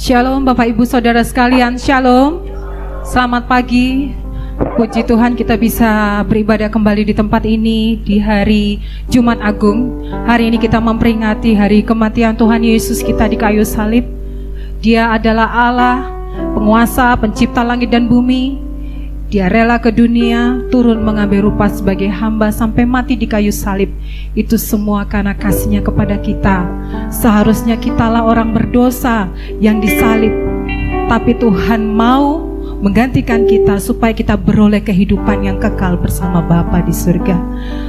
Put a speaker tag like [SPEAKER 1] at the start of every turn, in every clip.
[SPEAKER 1] Shalom Bapak Ibu Saudara sekalian, Shalom. Selamat pagi. Puji Tuhan kita bisa beribadah kembali di tempat ini di hari Jumat Agung. Hari ini kita memperingati hari kematian Tuhan Yesus kita di kayu salib. Dia adalah Allah, penguasa, pencipta langit dan bumi. Dia rela ke dunia, turun mengambil rupa sebagai hamba sampai mati di kayu salib. Itu semua karena kasih-Nya kepada kita. Seharusnya kitalah orang berdosa yang disalib, tapi Tuhan mau menggantikan kita supaya kita beroleh kehidupan yang kekal bersama Bapa di surga.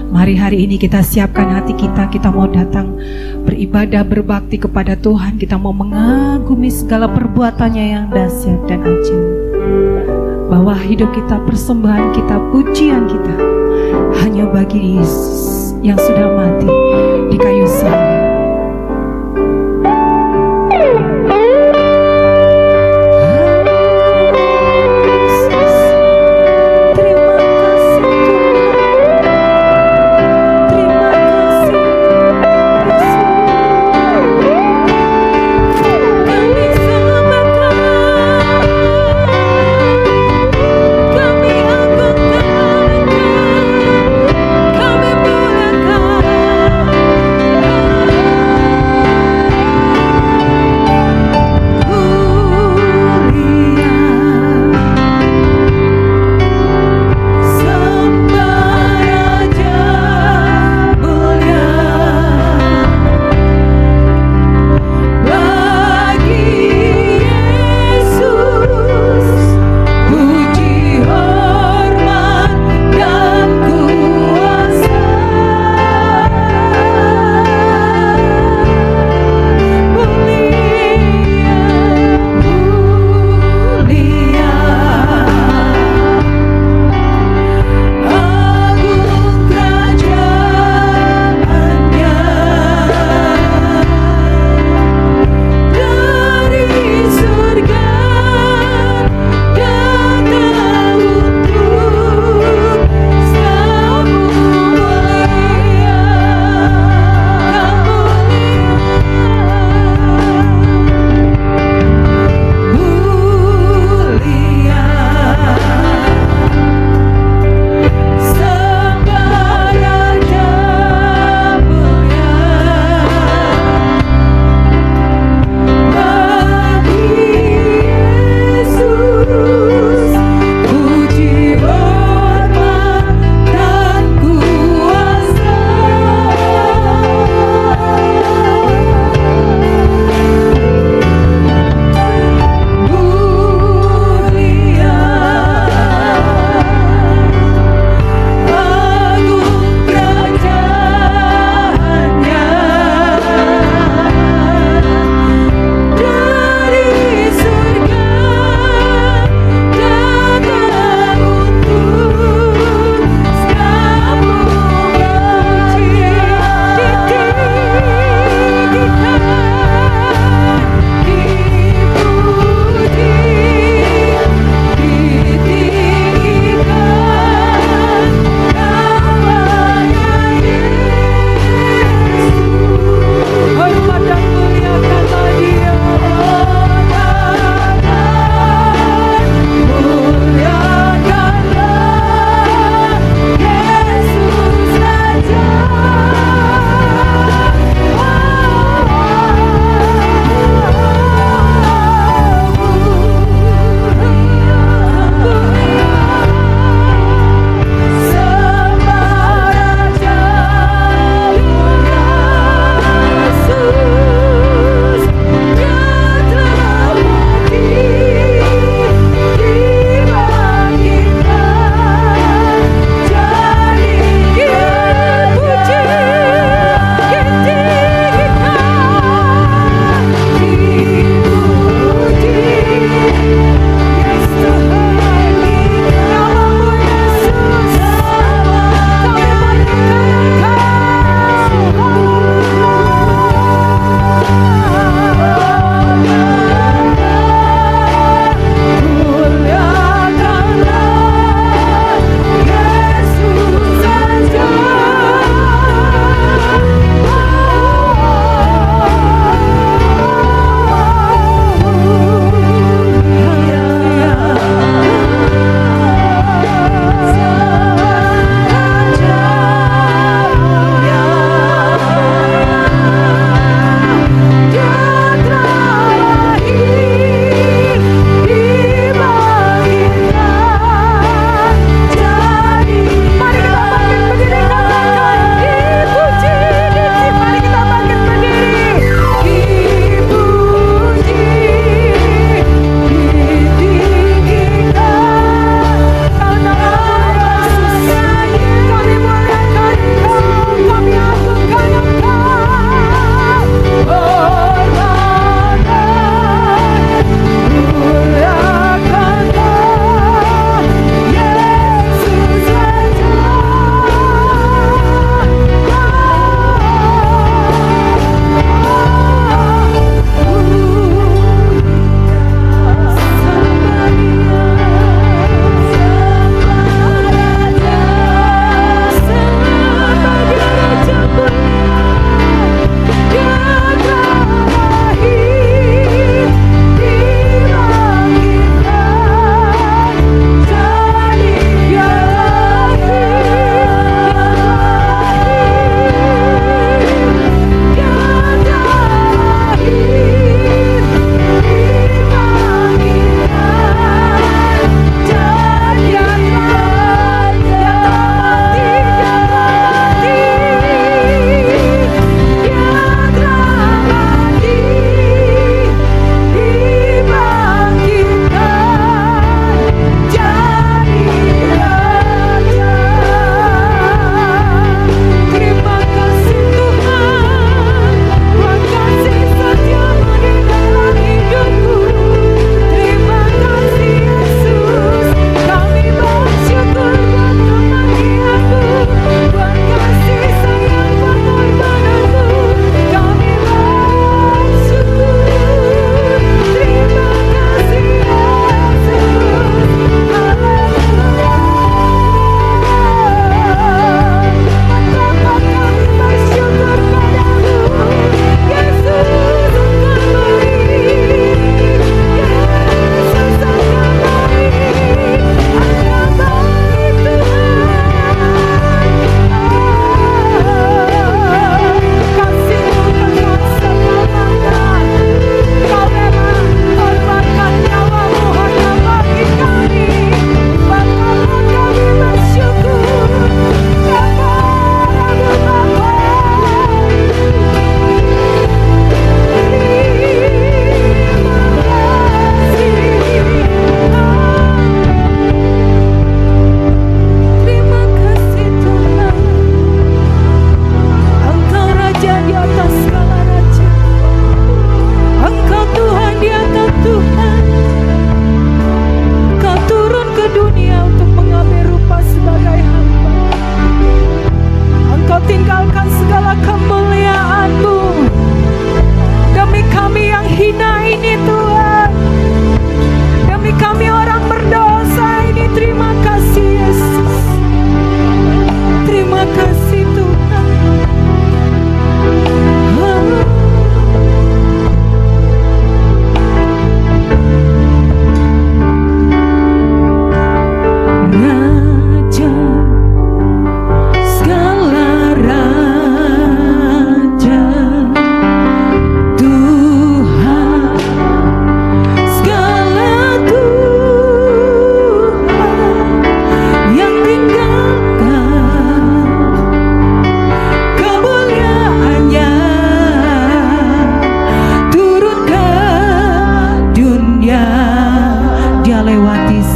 [SPEAKER 1] Mari hari ini kita siapkan hati kita. Kita mau datang beribadah, berbakti kepada Tuhan. Kita mau mengagumi segala perbuatannya yang dahsyat dan ajaib. Bahwa hidup kita, persembahan kita, pujian kita hanya bagi Yesus yang sudah mati di kayu salib.
[SPEAKER 2] Kami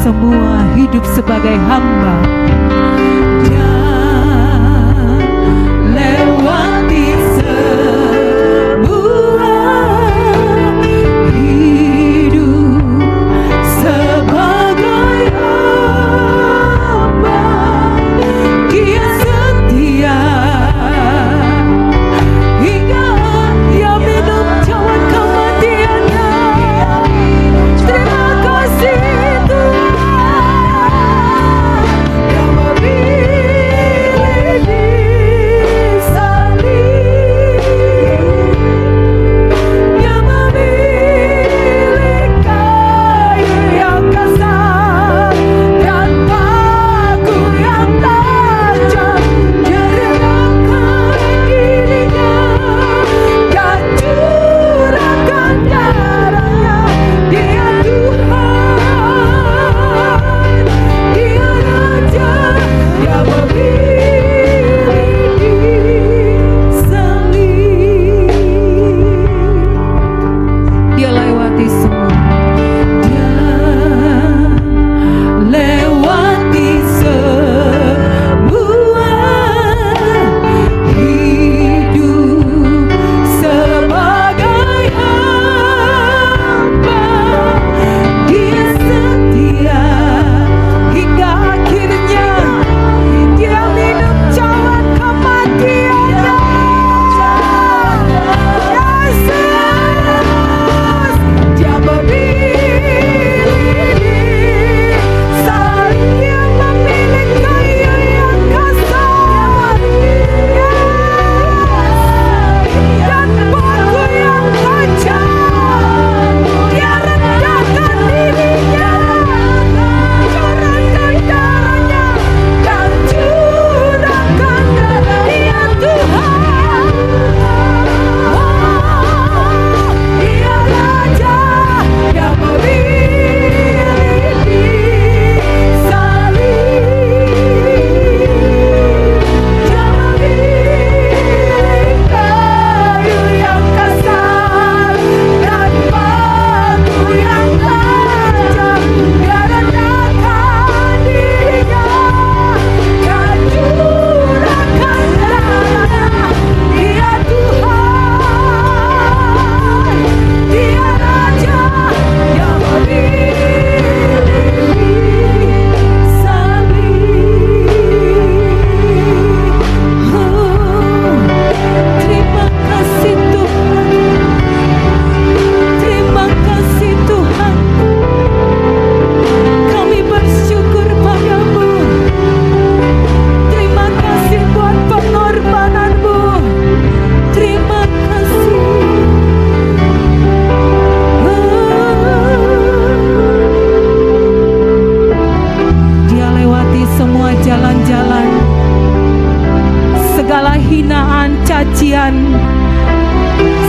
[SPEAKER 1] semua hidup sebagai hamba. Dia lewati semua hidup sebagai hamba. Dia setia hingga dia minum cawan kematiannya. Terima kasih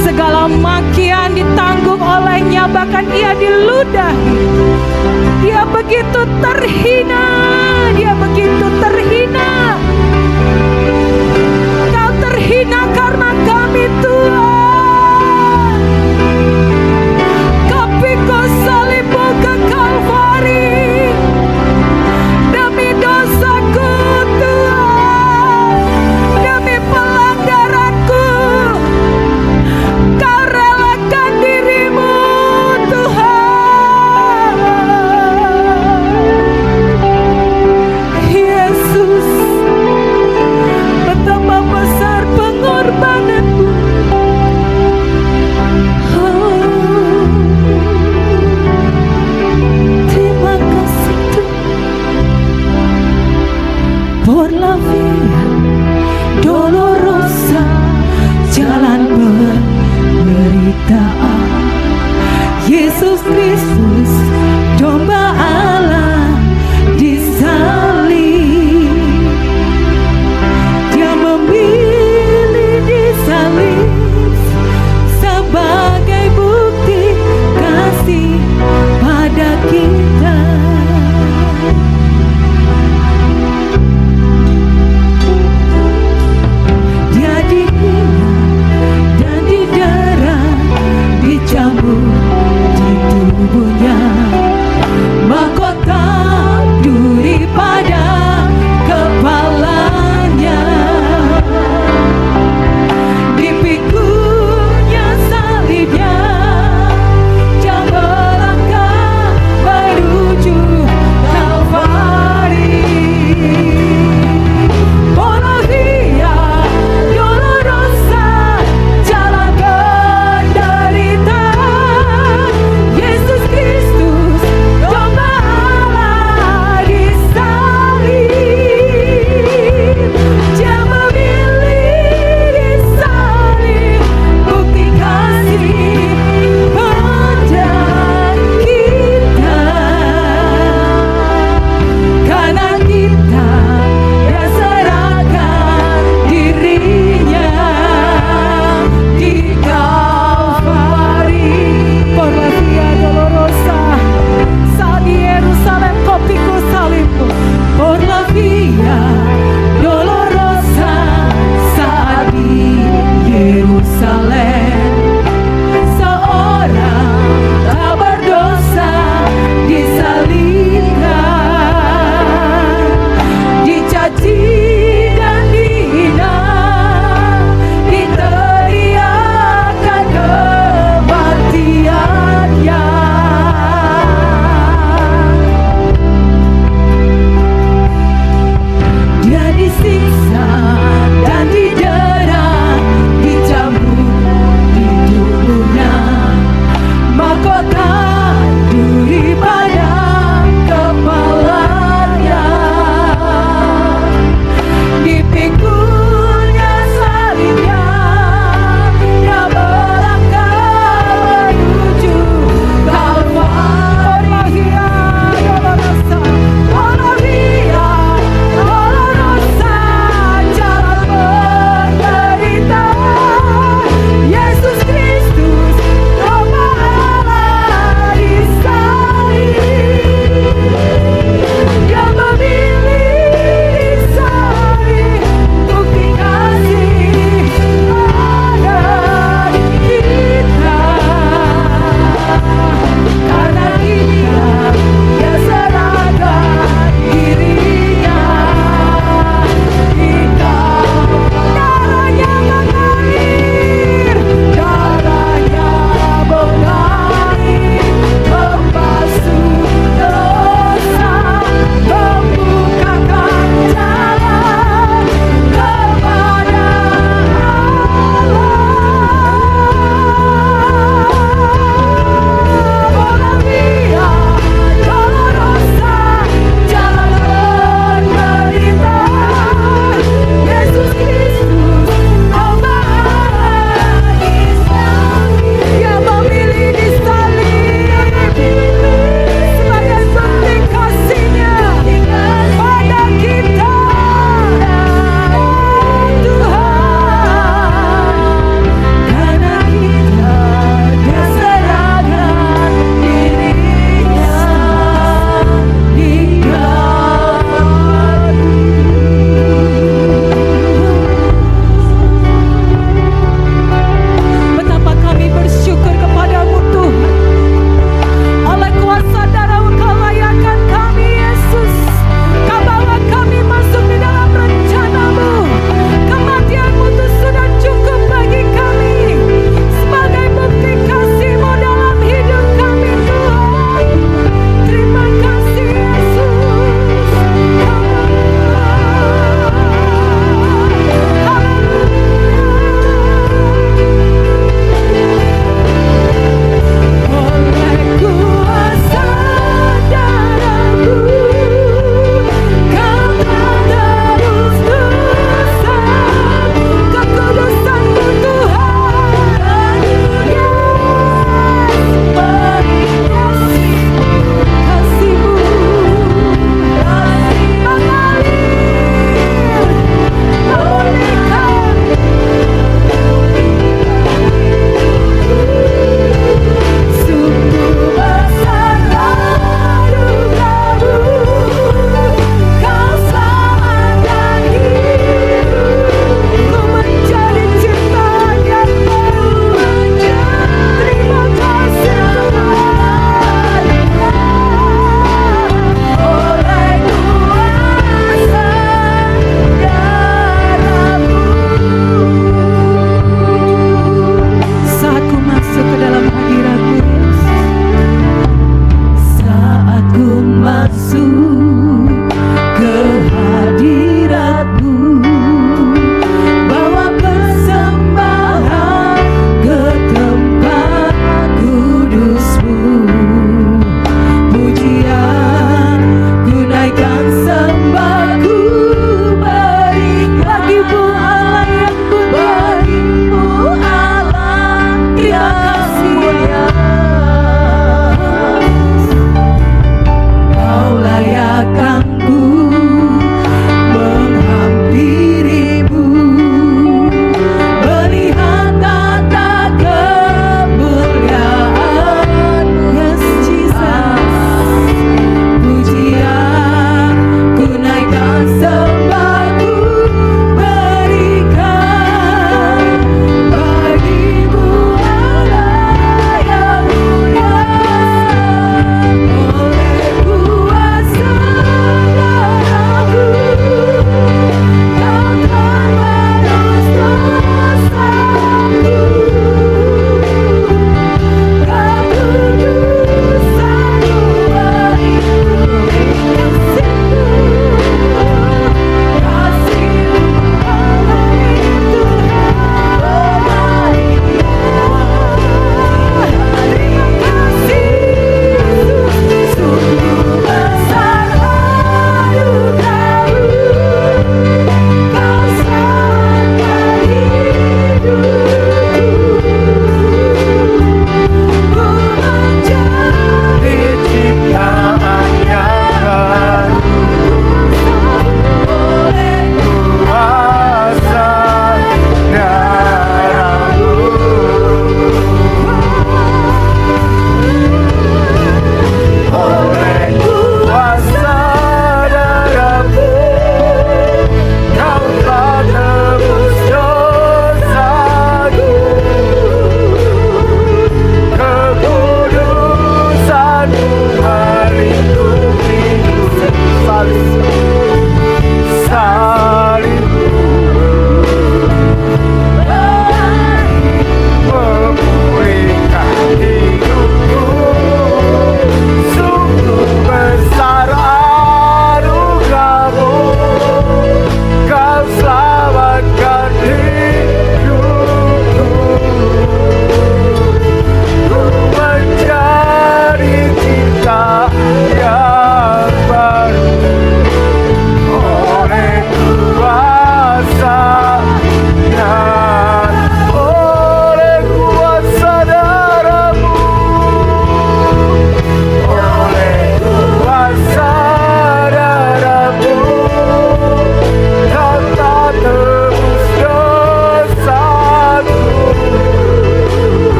[SPEAKER 1] segala makian ditanggung olehnya, bahkan ia diludahi. Dia begitu terhina, dia begitu terhina. Kau terhina karena kami, Tuhan. Tapi kau salibmu ke Kalvari demi dosaku, Tuhan, demi pelanggaranku. Kau relakan dirimu, Tuhan.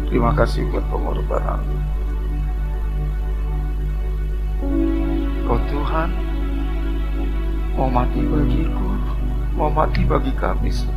[SPEAKER 2] Terima kasih buat pengorbanan. Oh Tuhan, mau mati bagiku, mau mati bagi kami semua.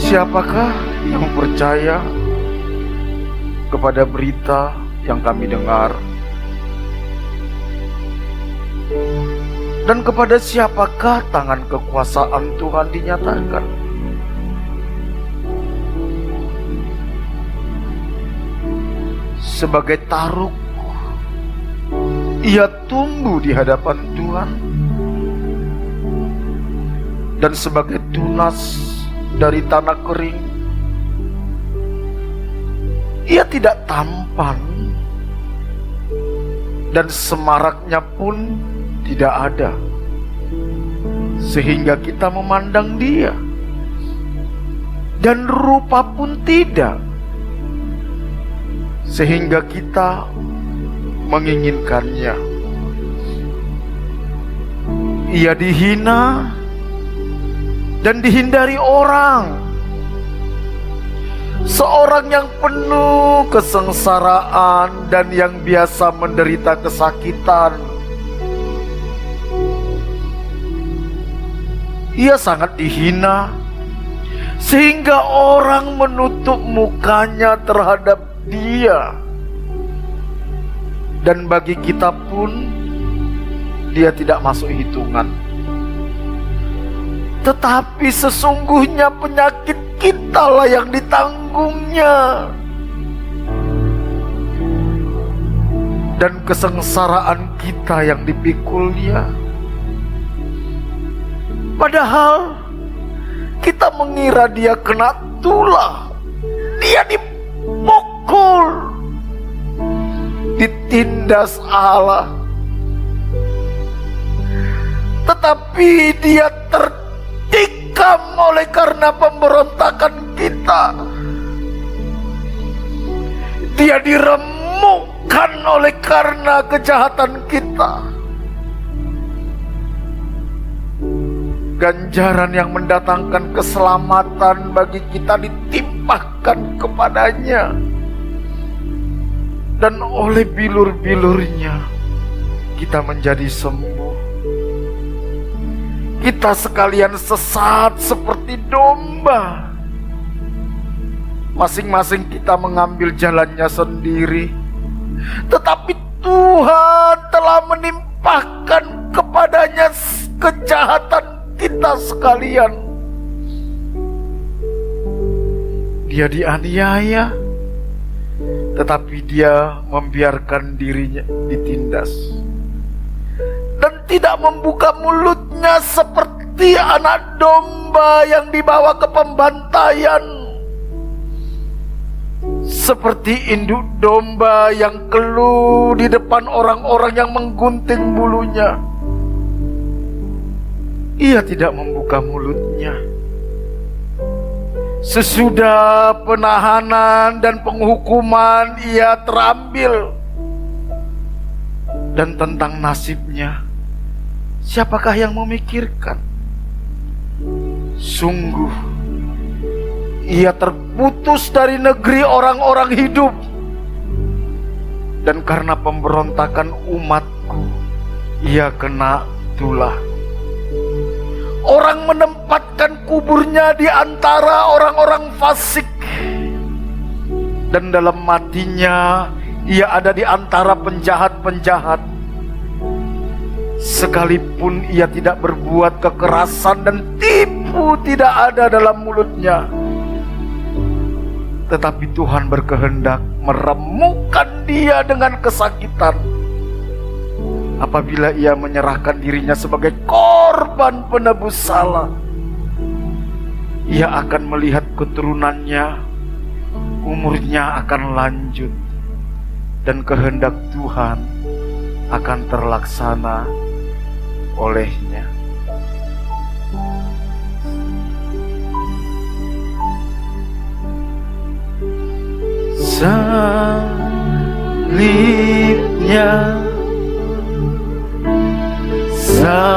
[SPEAKER 2] Siapakah yang percaya kepada berita yang kami dengar? Dan kepada siapakah tangan kekuasaan Tuhan dinyatakan? Sebagai taruk ia tumbuh di hadapan Tuhan. Dan sebagai tunas dari tanah kering, ia tidak tampan, dan semaraknya pun tidak ada, sehingga kita memandang dia, dan rupa pun tidak, sehingga kita menginginkannya. Ia dihina dan dihindari orang, seorang yang penuh kesengsaraan dan yang biasa menderita kesakitan. Ia sangat dihina, sehingga orang menutup mukanya terhadap dia. Dan bagi kita pun, dia tidak masuk hitungan. Tetapi sesungguhnya penyakit kitalah yang ditanggungnya, dan kesengsaraan kita yang dipikulnya. Padahal kita mengira dia kena tulah, dia dipukul, ditindas Allah. Tetapi dia tertikam oleh karena pemberontakan kita. Dia diremukkan oleh karena kejahatan kita. Ganjaran yang mendatangkan keselamatan bagi kita ditimpahkan kepadanya, dan oleh bilur-bilurnya kita menjadi sembuh. Kita sekalian sesat seperti domba. Masing-masing kita mengambil jalannya sendiri, tetapi Tuhan telah menimpahkan kepadanya kejahatan kita sekalian. Dia dianiaya, tetapi dia membiarkan dirinya ditindas, dan tidak membuka mulutnya seperti anak domba yang dibawa ke pembantaian, seperti induk domba yang keluh di depan orang-orang yang menggunting bulunya. Ia tidak membuka mulutnya. Sesudah penahanan dan penghukuman ia terambil. Dan tentang nasibnya, siapakah yang memikirkan? Sungguh, ia terputus dari negeri orang-orang hidup, dan karena pemberontakan umatku, ia kena tulah. Orang menempatkan kuburnya di antara orang-orang fasik, dan dalam matinya ia ada di antara penjahat-penjahat. Sekalipun ia tidak berbuat kekerasan dan tipu tidak ada dalam mulutnya, tetapi Tuhan berkehendak meremukkan dia dengan kesakitan. Apabila ia menyerahkan dirinya sebagai korban penebus salah, ia akan melihat keturunannya, umurnya akan lanjut, dan kehendak Tuhan akan terlaksana olehnya. Salibnya, salibnya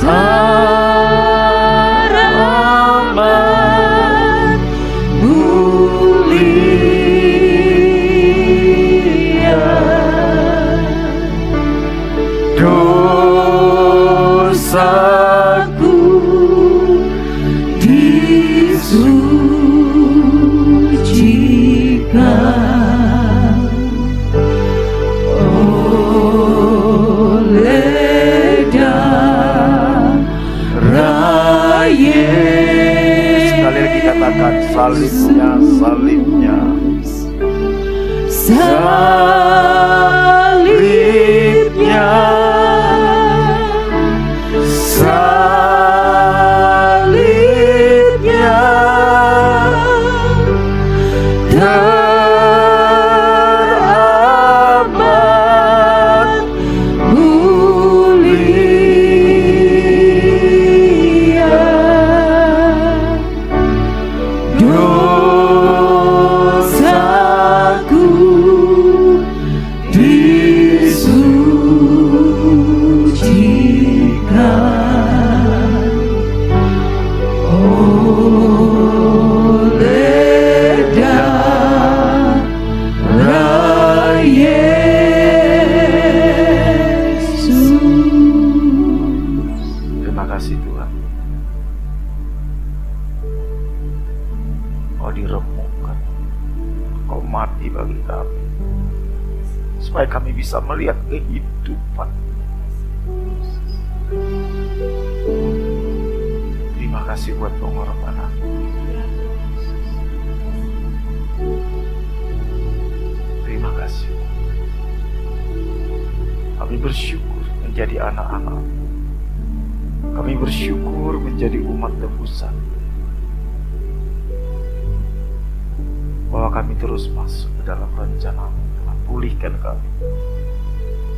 [SPEAKER 2] teramat mulia, dosaku disucikan. salibnya.
[SPEAKER 1] Salibnya, salibnya teramat mulia. Dosaku disucikan oleh darah Yesus.
[SPEAKER 2] Terima kasih Tuhan. Kau diremukkan, Kau mati bagi kami, supaya kami bisa melihat kehidupan. Terima kasih buat pengorbanan. Terima kasih. Kami bersyukur menjadi anak-anak. Kami bersyukur menjadi umat tebusan. Bahwa kami terus masuk ke dalam rencana-Mu. Tuhan, pulihkan kami.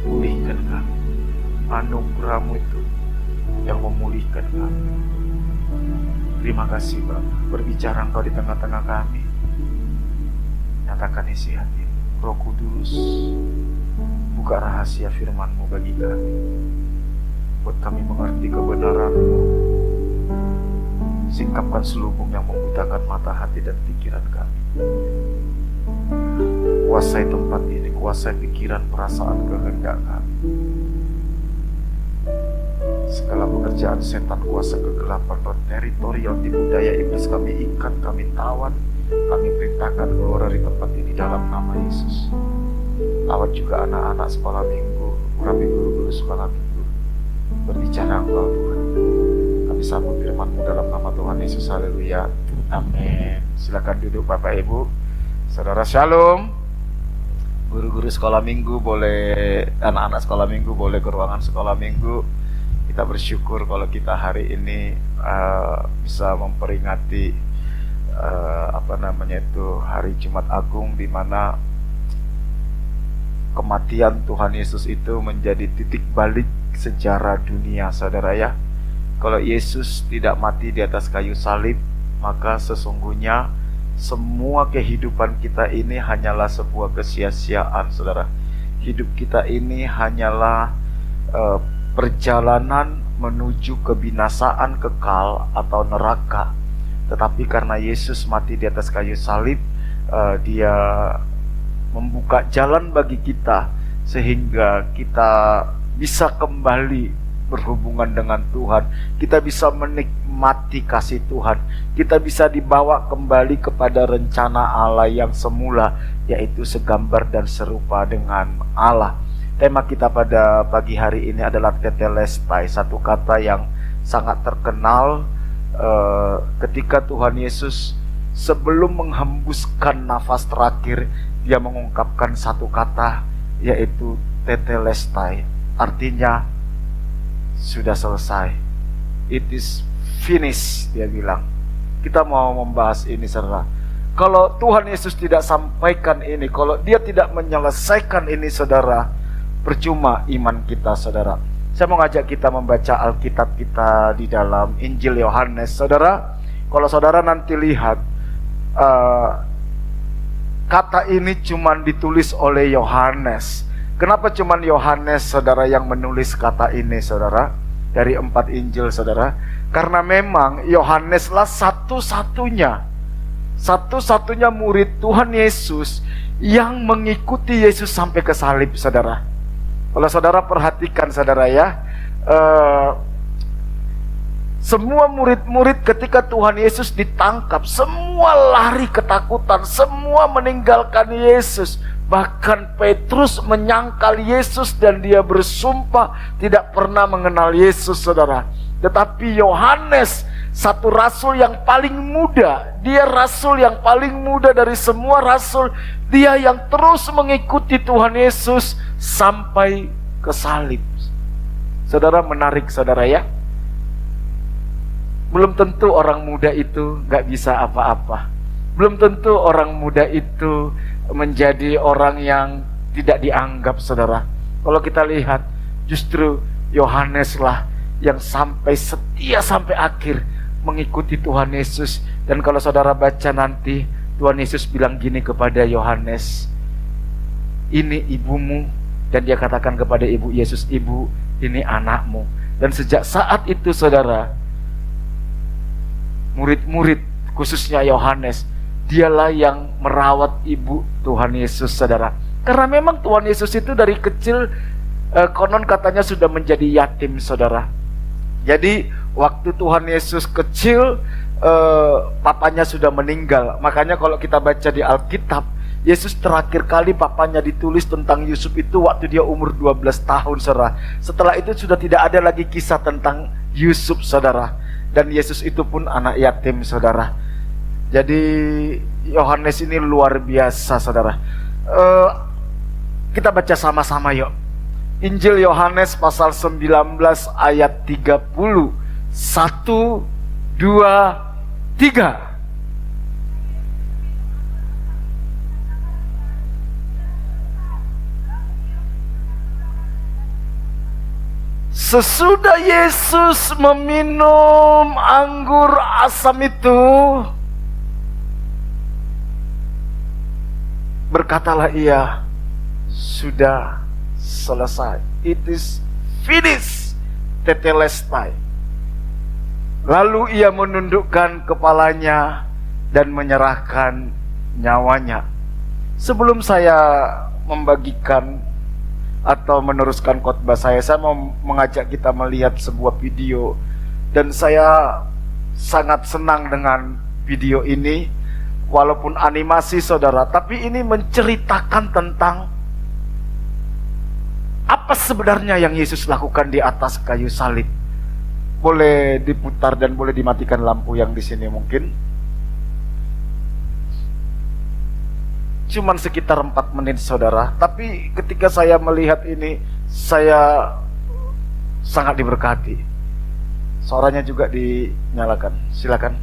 [SPEAKER 2] Pulihkan kami. Anugerah-Mu itu yang memulihkan kami. Terima kasih Bapa. Berbicara Engkau di tengah-tengah kami. Nyatakan isi hati. Roh Kudus, buka rahasia firman-Mu bagi kami. Buat kami mengerti kebenaran-Mu. Singkapkan selubung yang membutakan mata hati dan pikiran kami. Kuasai tempat ini, kuasai pikiran, perasaan, kehendak kami. Segala pekerjaan setan, kuasa kegelapan dan teritorial di budaya iblis kami ikat, kami tawan, kami perintahkan keluar dari tempat ini dalam nama Yesus. Lawat juga anak-anak sekolah minggu, rabi guru-guru sekolah minggu. Berbicara Engkau Tuhan. Kami sambut firman-Mu dalam nama Tuhan Yesus. Haleluya. Amin. Silakan duduk Bapak Ibu. Saudara Shalom. Guru-guru sekolah minggu boleh, anak-anak sekolah minggu boleh ke ruangan sekolah minggu. Kita bersyukur kalau kita hari ini bisa memperingati hari Jumat Agung, di mana kematian Tuhan Yesus itu menjadi titik balik sejarah dunia, saudara ya. Kalau Yesus tidak mati di atas kayu salib, maka sesungguhnya semua kehidupan kita ini hanyalah sebuah kesia-siaan, saudara. Hidup kita ini hanyalah perjalanan menuju kebinasaan kekal atau neraka. Tetapi karena Yesus mati di atas kayu salib, Dia membuka jalan bagi kita sehingga kita bisa kembali berhubungan dengan Tuhan. Kita bisa menikmati kasih Tuhan. Kita bisa dibawa kembali kepada rencana Allah yang semula, yaitu segambar dan serupa dengan Allah. Tema kita pada pagi hari ini adalah tetelestai, satu kata yang sangat terkenal ketika Tuhan Yesus sebelum menghembuskan nafas terakhir, Dia mengungkapkan satu kata, yaitu tetelestai. Artinya sudah selesai. It is finished, Dia bilang. Kita mau membahas ini, saudara. Kalau Tuhan Yesus tidak sampaikan ini, kalau Dia tidak menyelesaikan ini, saudara, percuma iman kita, saudara. Saya mau ngajak kita membaca Alkitab kita di dalam Injil Yohanes, saudara. Kalau saudara nanti lihat, kata ini cuma ditulis oleh Yohanes. Kenapa cuman Yohanes, saudara, yang menulis kata ini, saudara? Dari 4 Injil, saudara. Karena memang Yohaneslah satu-satunya murid Tuhan Yesus yang mengikuti Yesus sampai ke salib, saudara. Kalau saudara perhatikan, saudara ya, semua murid-murid ketika Tuhan Yesus ditangkap, semua lari ketakutan, semua meninggalkan Yesus. Bahkan Petrus menyangkal Yesus dan dia bersumpah tidak pernah mengenal Yesus, saudara. Tetapi Yohanes satu rasul yang paling muda. Dia rasul yang paling muda dari semua rasul. Dia yang terus mengikuti Tuhan Yesus sampai ke salib. Saudara, menarik saudara ya. Belum tentu orang muda itu gak bisa apa-apa. Belum tentu orang muda itu menjadi orang yang tidak dianggap, saudara. Kalau kita lihat, justru Yohaneslah yang sampai setia sampai akhir mengikuti Tuhan Yesus. Dan kalau saudara baca nanti, Tuhan Yesus bilang gini kepada Yohanes, ini ibumu. Dan dia katakan kepada ibu Yesus, ibu, ini anakmu. Dan sejak saat itu saudara, murid-murid khususnya Yohanes, dialah yang merawat ibu Tuhan Yesus, saudara. Karena memang Tuhan Yesus itu dari kecil konon katanya sudah menjadi yatim, saudara. Jadi waktu Tuhan Yesus kecil, papanya sudah meninggal. Makanya kalau kita baca di Alkitab, Yesus terakhir kali papanya ditulis tentang Yusuf itu waktu dia umur 12 tahun, saudara. Setelah itu sudah tidak ada lagi kisah tentang Yusuf, saudara. Dan Yesus itu pun anak yatim, saudara. Jadi Yohanes ini luar biasa, saudara. Kita baca sama-sama yuk. Injil Yohanes pasal 19 ayat 30. 1, 2, 3. Sesudah Yesus meminum anggur asam itu, berkatalah ia, sudah selesai. It is finished. Tetelestai. Lalu ia menundukkan kepalanya dan menyerahkan nyawanya. Sebelum saya membagikan atau meneruskan khotbah saya mau mengajak kita melihat sebuah video. Dan saya sangat senang dengan video ini. Walaupun animasi, saudara, tapi ini menceritakan tentang apa sebenarnya yang Yesus lakukan di atas kayu salib. Boleh diputar dan boleh dimatikan lampu yang di sini mungkin. Cuman sekitar 4 menit, saudara. Tapi ketika saya melihat ini, saya sangat diberkati. Suaranya juga dinyalakan. Silakan.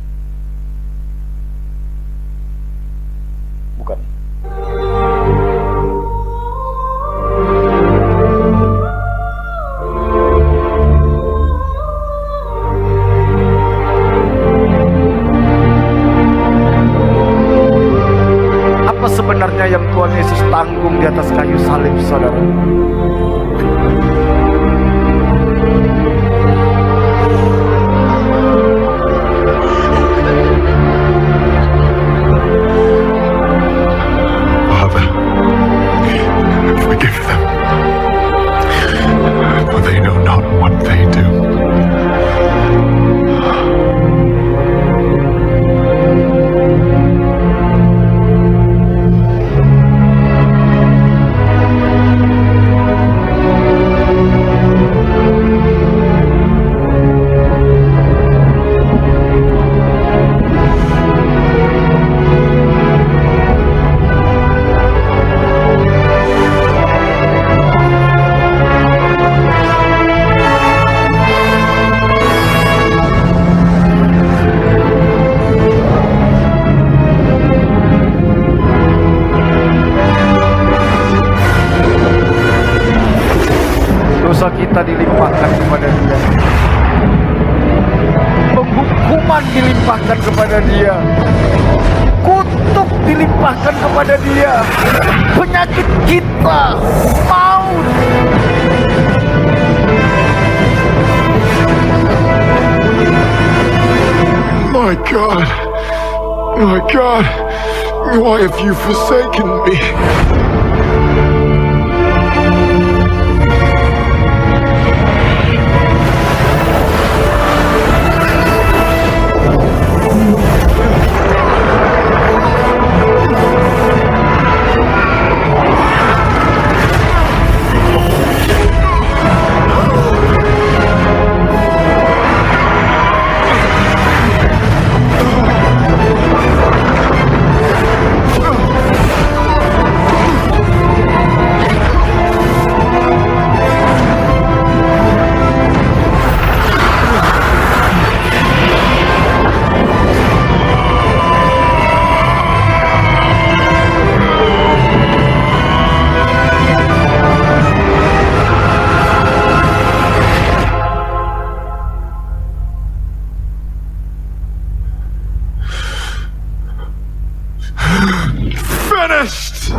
[SPEAKER 2] Bukan. Apa sebenarnya yang Tuhan Yesus tanggung di atas kayu salib, saudara?
[SPEAKER 3] Father, forgive them, for they know not what they do. Dosa kita dilimpahkan kepada Dia, penghukuman dilimpahkan kepada Dia, kutuk dilimpahkan kepada Dia, penyakit kita, maut. My God, why have you forsaken me? finished.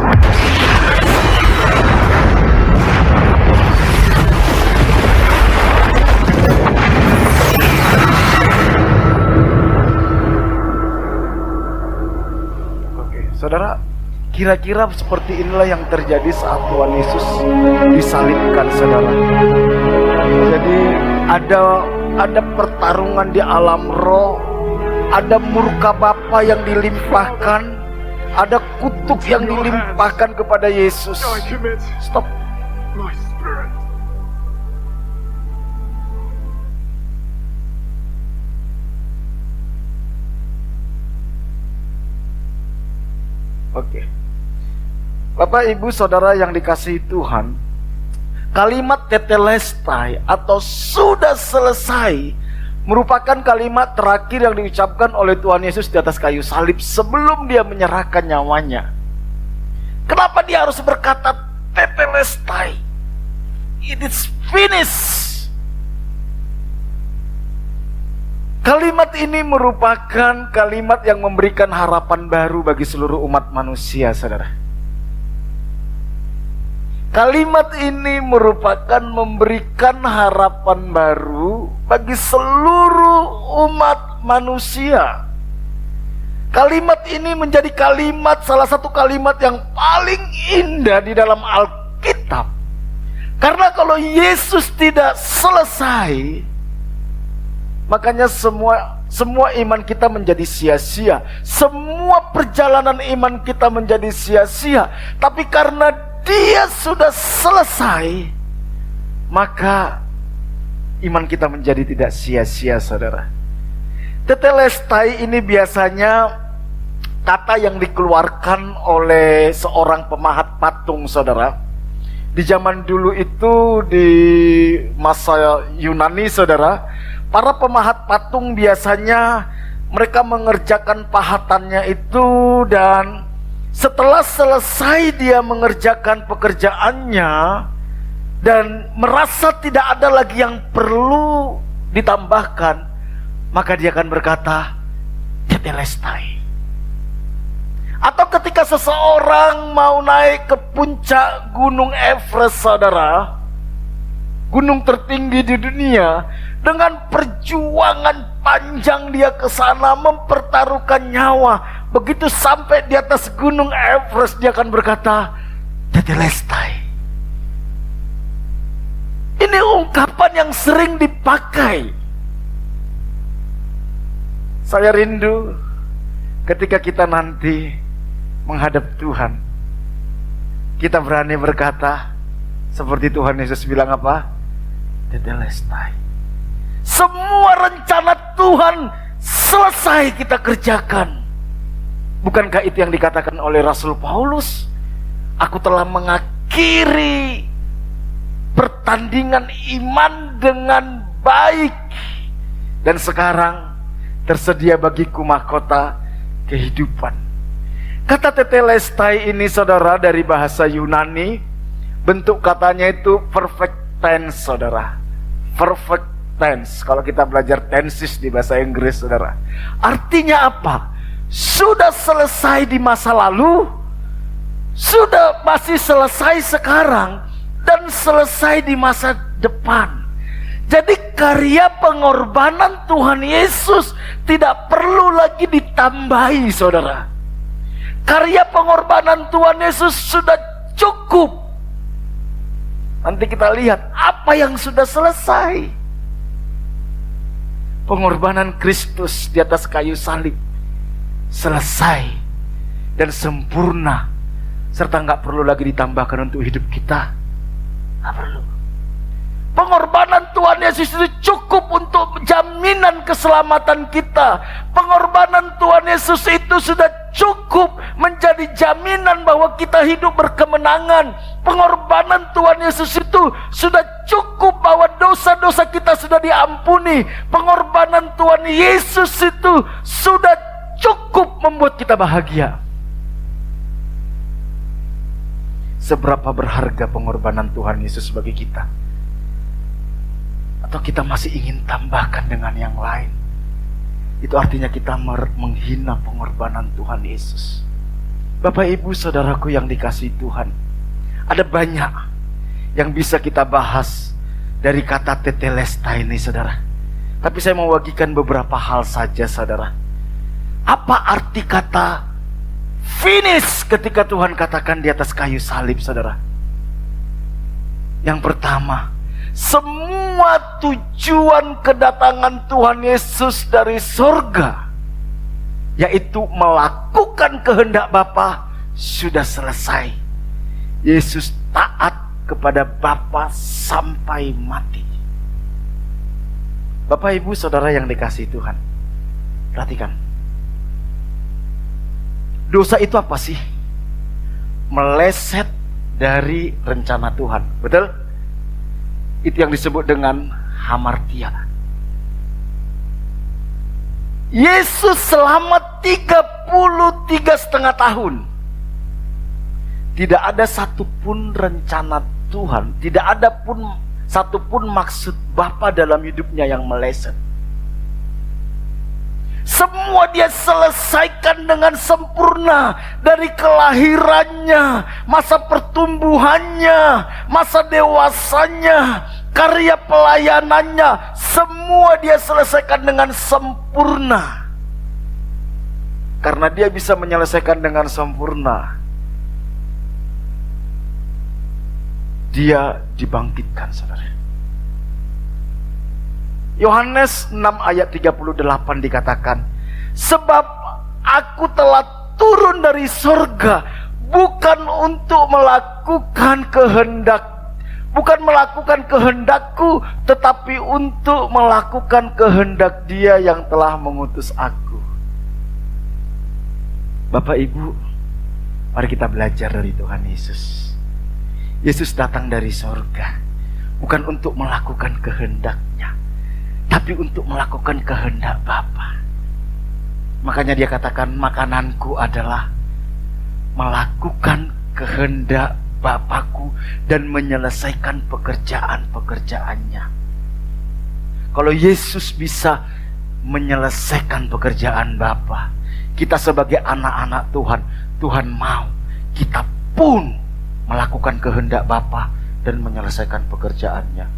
[SPEAKER 2] Oke, saudara, kira-kira seperti inilah yang terjadi saat Tuhan Yesus disalibkan, saudara. Jadi ada pertarungan di alam roh, ada murka Bapa yang dilimpahkan, ada kutuk yang dilimpahkan kepada Yesus.
[SPEAKER 3] I commit
[SPEAKER 2] Stop.
[SPEAKER 3] my spirit.
[SPEAKER 2] Oke. Bapak, Ibu, Saudara yang dikasihi Tuhan, kalimat tetelestai atau sudah selesai merupakan kalimat terakhir yang diucapkan oleh Tuhan Yesus di atas kayu salib sebelum dia menyerahkan nyawanya. Kenapa dia harus berkata tetelestai? It is finished. Kalimat ini merupakan kalimat yang memberikan harapan baru bagi seluruh umat manusia, saudara. Kalimat ini merupakan memberikan harapan baru bagi seluruh umat manusia. Kalimat ini menjadi salah satu kalimat yang paling indah di dalam Alkitab. Karena kalau Yesus tidak selesai, makanya semua iman kita menjadi sia-sia. Semua perjalanan iman kita menjadi sia-sia. Tapi karena Dia sudah selesai, maka iman kita menjadi tidak sia-sia, saudara. Tetelestai ini biasanya kata yang dikeluarkan oleh seorang pemahat patung, saudara. Di zaman dulu itu, di masa Yunani, saudara, para pemahat patung biasanya mereka mengerjakan pahatannya itu, dan setelah selesai dia mengerjakan pekerjaannya dan merasa tidak ada lagi yang perlu ditambahkan, maka dia akan berkata tetelestai. Atau ketika seseorang mau naik ke puncak Gunung Everest, saudara, gunung tertinggi di dunia, dengan perjuangan panjang dia ke sana mempertaruhkan nyawa. Begitu sampai di atas Gunung Everest, dia akan berkata tetelestai. Ini ungkapan yang sering dipakai. Saya rindu ketika kita nanti menghadap Tuhan, kita berani berkata seperti Tuhan Yesus bilang apa? Tetelestai. Semua rencana Tuhan selesai kita kerjakan. Bukankah itu yang dikatakan oleh Rasul Paulus? Aku telah mengakhiri pertandingan iman dengan baik, dan sekarang tersedia bagiku mahkota kehidupan. Kata tetelestai ini, saudara, dari bahasa Yunani, bentuk katanya itu perfect tense, saudara. Perfect tense. Kalau kita belajar tenses di bahasa Inggris, saudara, artinya apa? Sudah selesai di masa lalu, sudah masih selesai sekarang, dan selesai di masa depan. Jadi karya pengorbanan Tuhan Yesus tidak perlu lagi ditambahi, saudara. Karya pengorbanan Tuhan Yesus sudah cukup. Nanti kita lihat apa yang sudah selesai. Pengorbanan Kristus di atas kayu salib selesai dan sempurna, serta nggak perlu lagi ditambahkan untuk hidup kita. Nggak perlu. Pengorbanan Tuhan Yesus itu cukup untuk jaminan keselamatan kita. Pengorbanan Tuhan Yesus itu sudah cukup menjadi jaminan bahwa kita hidup berkemenangan. Pengorbanan Tuhan Yesus itu sudah cukup bahwa dosa-dosa kita sudah diampuni. Pengorbanan Tuhan Yesus itu sudah cukup membuat kita bahagia. Seberapa berharga pengorbanan Tuhan Yesus bagi kita? Atau kita masih ingin tambahkan dengan yang lain? Itu artinya kita menghina pengorbanan Tuhan Yesus. Bapak Ibu Saudaraku yang dikasihi Tuhan, ada banyak yang bisa kita bahas dari kata tetelestai ini, saudara. Tapi saya mau bagikan beberapa hal saja, saudara. Apa arti kata finish ketika Tuhan katakan di atas kayu salib, saudara? Yang pertama, semua tujuan kedatangan Tuhan Yesus dari surga, yaitu melakukan kehendak Bapa, sudah selesai. Yesus taat kepada Bapa sampai mati. Bapak Ibu Saudara yang dikasihi Tuhan, perhatikan. Dosa itu apa sih? Meleset dari rencana Tuhan, betul? Itu yang disebut dengan hamartia. Yesus selama 33,5 tahun, tidak ada satupun rencana Tuhan, tidak ada pun satupun maksud Bapa dalam hidupnya yang meleset. Semua dia selesaikan dengan sempurna. Dari kelahirannya, masa pertumbuhannya, masa dewasanya, karya pelayanannya, semua dia selesaikan dengan sempurna. Karena dia bisa menyelesaikan dengan sempurna, dia dibangkitkan, saudara. Yohanes 6 ayat 38 dikatakan, sebab aku telah turun dari surga bukan untuk melakukan kehendakku, tetapi untuk melakukan kehendak Dia yang telah mengutus aku. Bapak Ibu, mari kita belajar dari Tuhan Yesus. Yesus datang dari surga bukan untuk melakukan kehendaknya, tapi untuk melakukan kehendak Bapa. Makanya dia katakan, makananku adalah melakukan kehendak Bapakku dan menyelesaikan pekerjaan-pekerjaannya. Kalau Yesus bisa menyelesaikan pekerjaan Bapa, kita sebagai anak-anak Tuhan, Tuhan mau kita pun melakukan kehendak Bapa dan menyelesaikan pekerjaannya.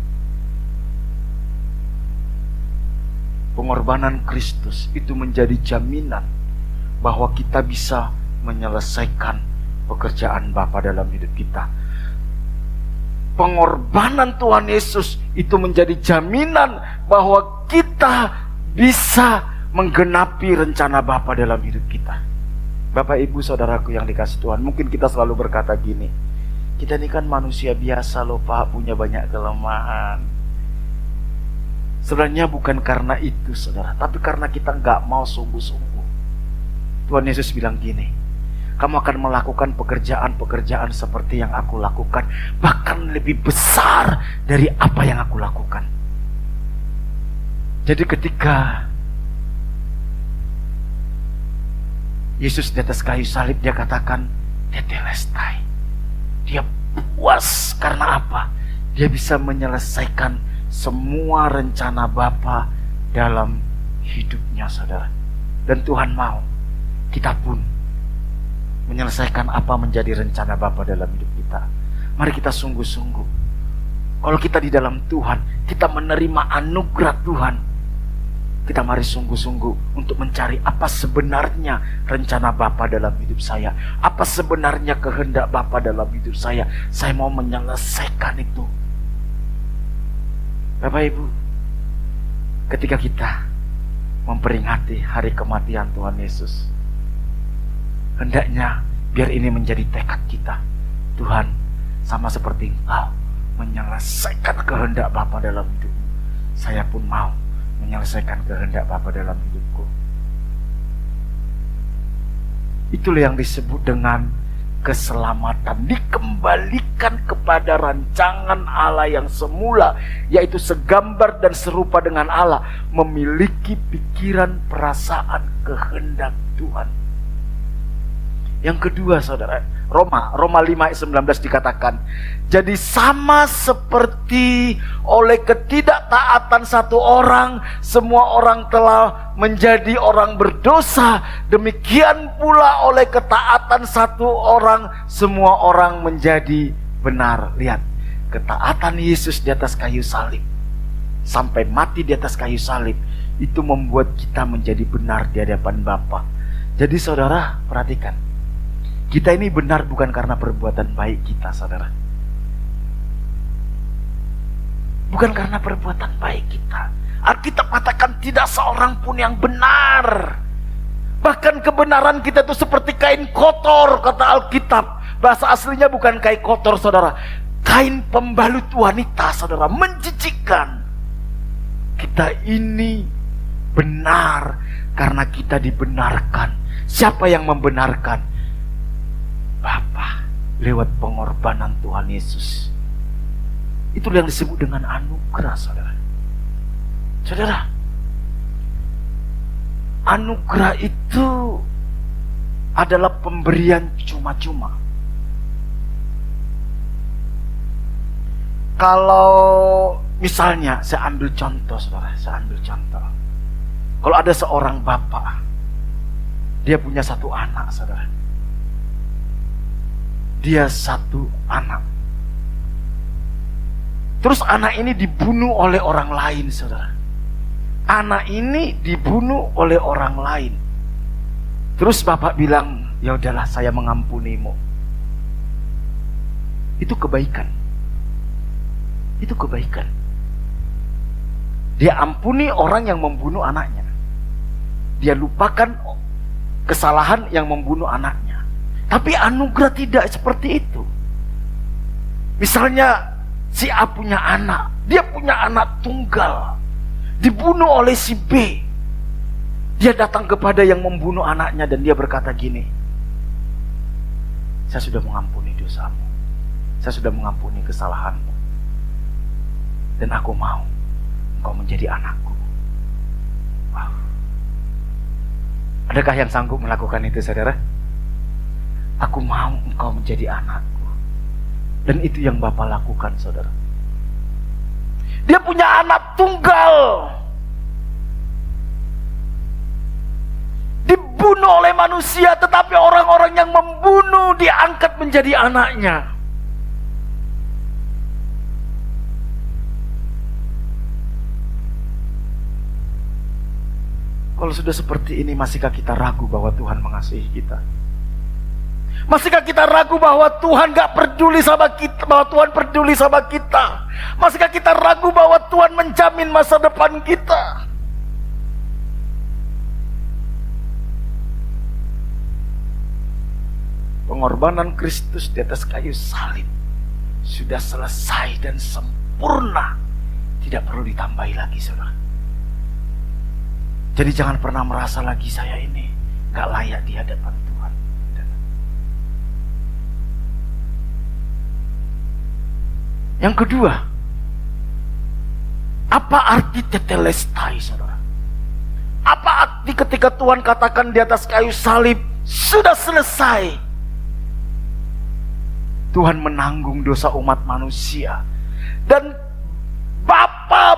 [SPEAKER 2] Pengorbanan Kristus itu menjadi jaminan bahwa kita bisa menyelesaikan pekerjaan Bapa dalam hidup kita. Pengorbanan Tuhan Yesus itu menjadi jaminan bahwa kita bisa menggenapi rencana Bapa dalam hidup kita. Bapak Ibu Saudaraku yang dikasihi Tuhan, mungkin kita selalu berkata gini, kita ini kan manusia biasa loh Pak, punya banyak kelemahan. Sebenarnya bukan karena itu, saudara, tapi karena kita nggak mau sungguh-sungguh. Tuhan Yesus bilang gini, kamu akan melakukan pekerjaan-pekerjaan seperti yang aku lakukan, bahkan lebih besar dari apa yang aku lakukan. Jadi ketika Yesus di atas kayu salib, dia katakan tetelestai. Dia puas karena apa? Dia bisa menyelesaikan semua rencana Bapa dalam hidupnya, saudara. Dan Tuhan mau kita pun menyelesaikan apa menjadi rencana Bapa dalam hidup kita. Mari kita sungguh-sungguh. Kalau kita di dalam Tuhan, kita menerima anugerah Tuhan, kita mari sungguh-sungguh untuk mencari apa sebenarnya rencana Bapa dalam hidup saya, apa sebenarnya kehendak Bapa dalam hidup saya. Saya mau menyelesaikan itu. Bapak Ibu, ketika kita memperingati hari kematian Tuhan Yesus, hendaknya biar ini menjadi tekad kita. Tuhan, sama seperti Engkau menyelesaikan kehendak Bapa dalam hidupmu, saya pun mau menyelesaikan kehendak Bapa dalam hidupku. Itulah yang disebut dengan keselamatan, dikembalikan kepada rancangan Allah yang semula, yaitu segambar dan serupa dengan Allah, memiliki pikiran, perasaan, kehendak Tuhan. Yang kedua saudara, Roma 5 ayat 19 dikatakan, jadi sama seperti oleh ketidaktaatan satu orang, semua orang telah menjadi orang berdosa, demikian pula oleh ketaatan satu orang, semua orang menjadi benar. Lihat, ketaatan Yesus di atas kayu salib, sampai mati di atas kayu salib, itu membuat kita menjadi benar di hadapan Bapa. Jadi saudara, perhatikan, kita ini benar bukan karena perbuatan baik kita, saudara. Bukan karena perbuatan baik kita. Alkitab katakan tidak seorang pun yang benar. Bahkan kebenaran kita itu seperti kain kotor, kata Alkitab. Bahasa aslinya bukan kain kotor, saudara. Kain pembalut wanita, saudara, menjijikkan. Kita ini benar karena kita dibenarkan. Siapa yang membenarkan? Bapa, lewat pengorbanan Tuhan Yesus. Itu yang disebut dengan anugerah, saudara. Saudara, anugerah itu adalah pemberian cuma-cuma. Kalau misalnya, saya ambil contoh, saudara, saya ambil contoh. Kalau ada seorang bapak, dia punya satu anak, saudara. Dia satu anak. Terus anak ini dibunuh oleh orang lain, saudara. Anak ini dibunuh oleh orang lain. Terus bapak bilang, ya udahlah, saya mengampunimu. Itu kebaikan. Itu kebaikan. Dia ampuni orang yang membunuh anaknya. Dia lupakan kesalahan yang membunuh anaknya. Tapi anugerah tidak seperti itu. Misalnya si A punya anak, dia punya anak tunggal, dibunuh oleh si B. Dia datang kepada yang membunuh anaknya dan dia berkata gini, saya sudah mengampuni dosamu, saya sudah mengampuni kesalahanmu, dan aku mau engkau menjadi anakku. Wow. Adakah yang sanggup melakukan itu, saudara? Aku mau engkau menjadi anakku. Dan itu yang Bapa lakukan, saudara. Dia punya anak tunggal, dibunuh oleh manusia, tetapi orang-orang yang membunuh diangkat menjadi anaknya. Kalau sudah seperti ini, masihkah kita ragu bahwa Tuhan mengasihi kita? Masihkah kita ragu bahwa Tuhan gak peduli sama kita, bahwa Tuhan peduli sama kita? Masihkah kita ragu bahwa Tuhan menjamin masa depan kita? Pengorbanan Kristus di atas kayu salib sudah selesai dan sempurna. Tidak perlu ditambahi lagi, saudara. Jadi jangan pernah merasa lagi saya ini gak layak di hadapan Tuhan. Yang kedua, apa arti tetelestai, saudara? Apa arti ketika Tuhan katakan di atas kayu salib sudah selesai? Tuhan menanggung dosa umat manusia, dan Bapa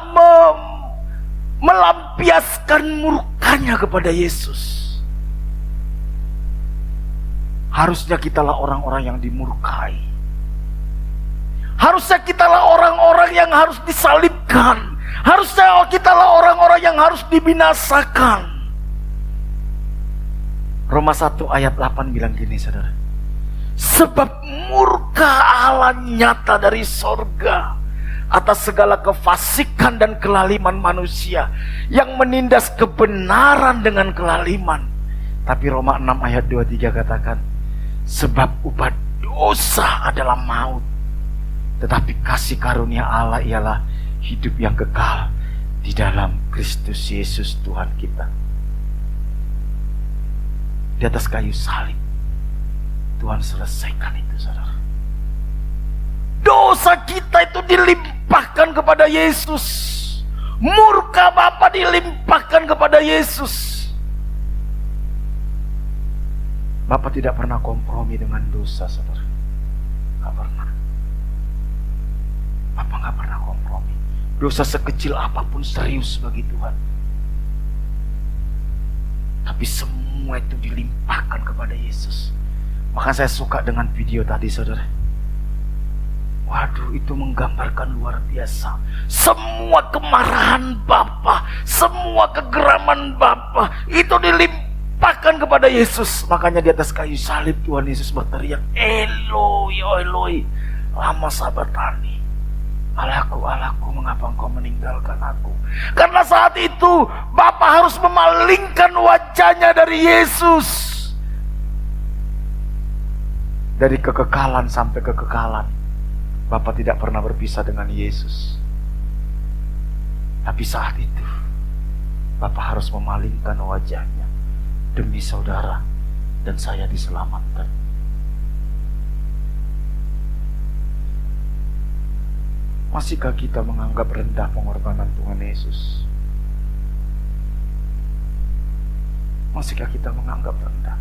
[SPEAKER 2] melampiaskan murkanya kepada Yesus. Harusnya kitalah orang-orang yang dimurkai. Harusnya kitalah orang-orang yang harus disalibkan. Harusnya kitalah orang-orang yang harus dibinasakan. Roma 1 ayat 8 bilang gini, saudara. Sebab murka Allah nyata dari sorga atas segala kefasikan dan kelaliman manusia yang menindas kebenaran dengan kelaliman. Tapi Roma 6 ayat 23 katakan, sebab upah dosa adalah maut, tetapi kasih karunia Allah ialah hidup yang kekal di dalam Kristus Yesus Tuhan kita. Di atas kayu salib Tuhan selesaikan itu, saudara. Dosa kita itu dilimpahkan kepada Yesus. Murka Bapa dilimpahkan kepada Yesus. Bapak tidak pernah kompromi dengan dosa, saudara. Gak pernah. Bapak gak pernah kompromi. Dosa sekecil apapun serius bagi Tuhan. Tapi semua itu dilimpahkan kepada Yesus. Maka saya suka dengan video tadi, saudara. Waduh, itu menggambarkan luar biasa. Semua kemarahan Bapa, semua kegeraman Bapa itu dilimpahkan kepada Yesus. Makanya di atas kayu salib Tuhan Yesus berteriak, Eloi, Eloi, lama sabachthani. Allahku, Allahku, mengapa engkau meninggalkan aku? Karena saat itu Bapa harus memalingkan wajahnya dari Yesus. Dari kekekalan sampai kekekalan. Bapa tidak pernah berpisah dengan Yesus. Tapi saat itu Bapa harus memalingkan wajahnya demi saudara dan saya diselamatkan. Masihkah kita menganggap rendah pengorbanan Tuhan Yesus? Masihkah kita menganggap rendah?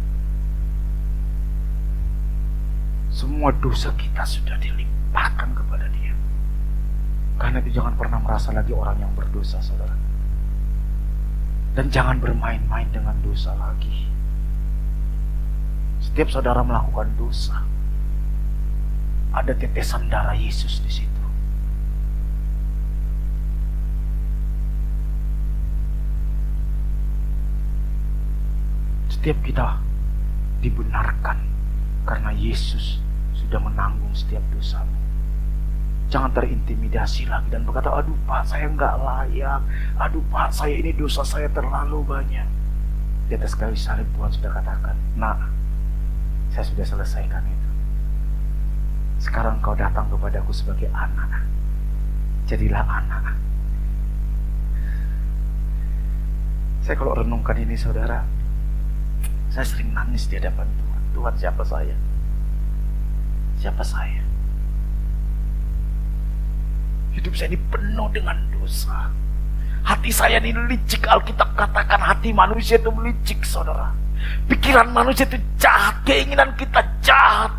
[SPEAKER 2] Semua dosa kita sudah dilimpahkan kepada Dia. Karena itu jangan pernah merasa lagi orang yang berdosa, saudara. Dan jangan bermain-main dengan dosa lagi. Setiap saudara melakukan dosa, ada tetesan darah Yesus di situ. Setiap kita dibenarkan karena Yesus sudah menanggung setiap dosamu. Jangan terintimidasi lagi dan berkata, aduh Pak, saya nggak layak. Aduh Pak, saya ini dosa saya terlalu banyak. Di atas kayu salib Tuhan sudah katakan, nah, saya sudah selesaikan itu. Sekarang kau datang kepadaku sebagai anak. Jadilah anak. Saya kalau renungkan ini, saudara, saya sering nangis di hadapan Tuhan. Tuhan, siapa saya? Siapa saya? Hidup saya ini penuh dengan dosa. Hati saya ini licik. Alkitab katakan hati manusia itu licik, saudara. Pikiran manusia itu jahat. Keinginan kita jahat.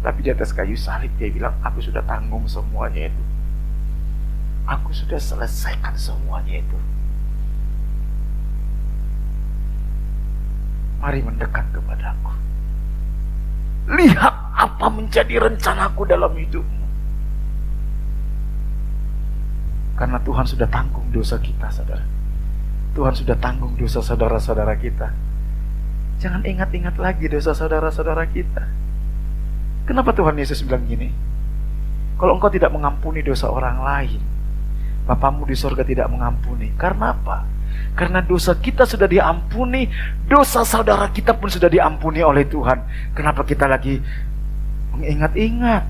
[SPEAKER 2] Tapi di atas kayu salib Dia bilang, aku sudah tanggung semuanya itu. Aku sudah selesaikan semuanya itu. Mari mendekat kepadaku. Lihat apa menjadi rencanaku dalam hidupmu. Karena Tuhan sudah tanggung dosa kita, saudara. Tuhan sudah tanggung dosa saudara-saudara kita. Jangan ingat-ingat lagi dosa saudara-saudara kita. Kenapa Tuhan Yesus bilang gini? Kalau engkau tidak mengampuni dosa orang lain, Bapamu di surga tidak mengampuni. Karena apa? Karena dosa kita sudah diampuni, dosa saudara kita pun sudah diampuni oleh Tuhan. Kenapa kita lagi mengingat-ingat?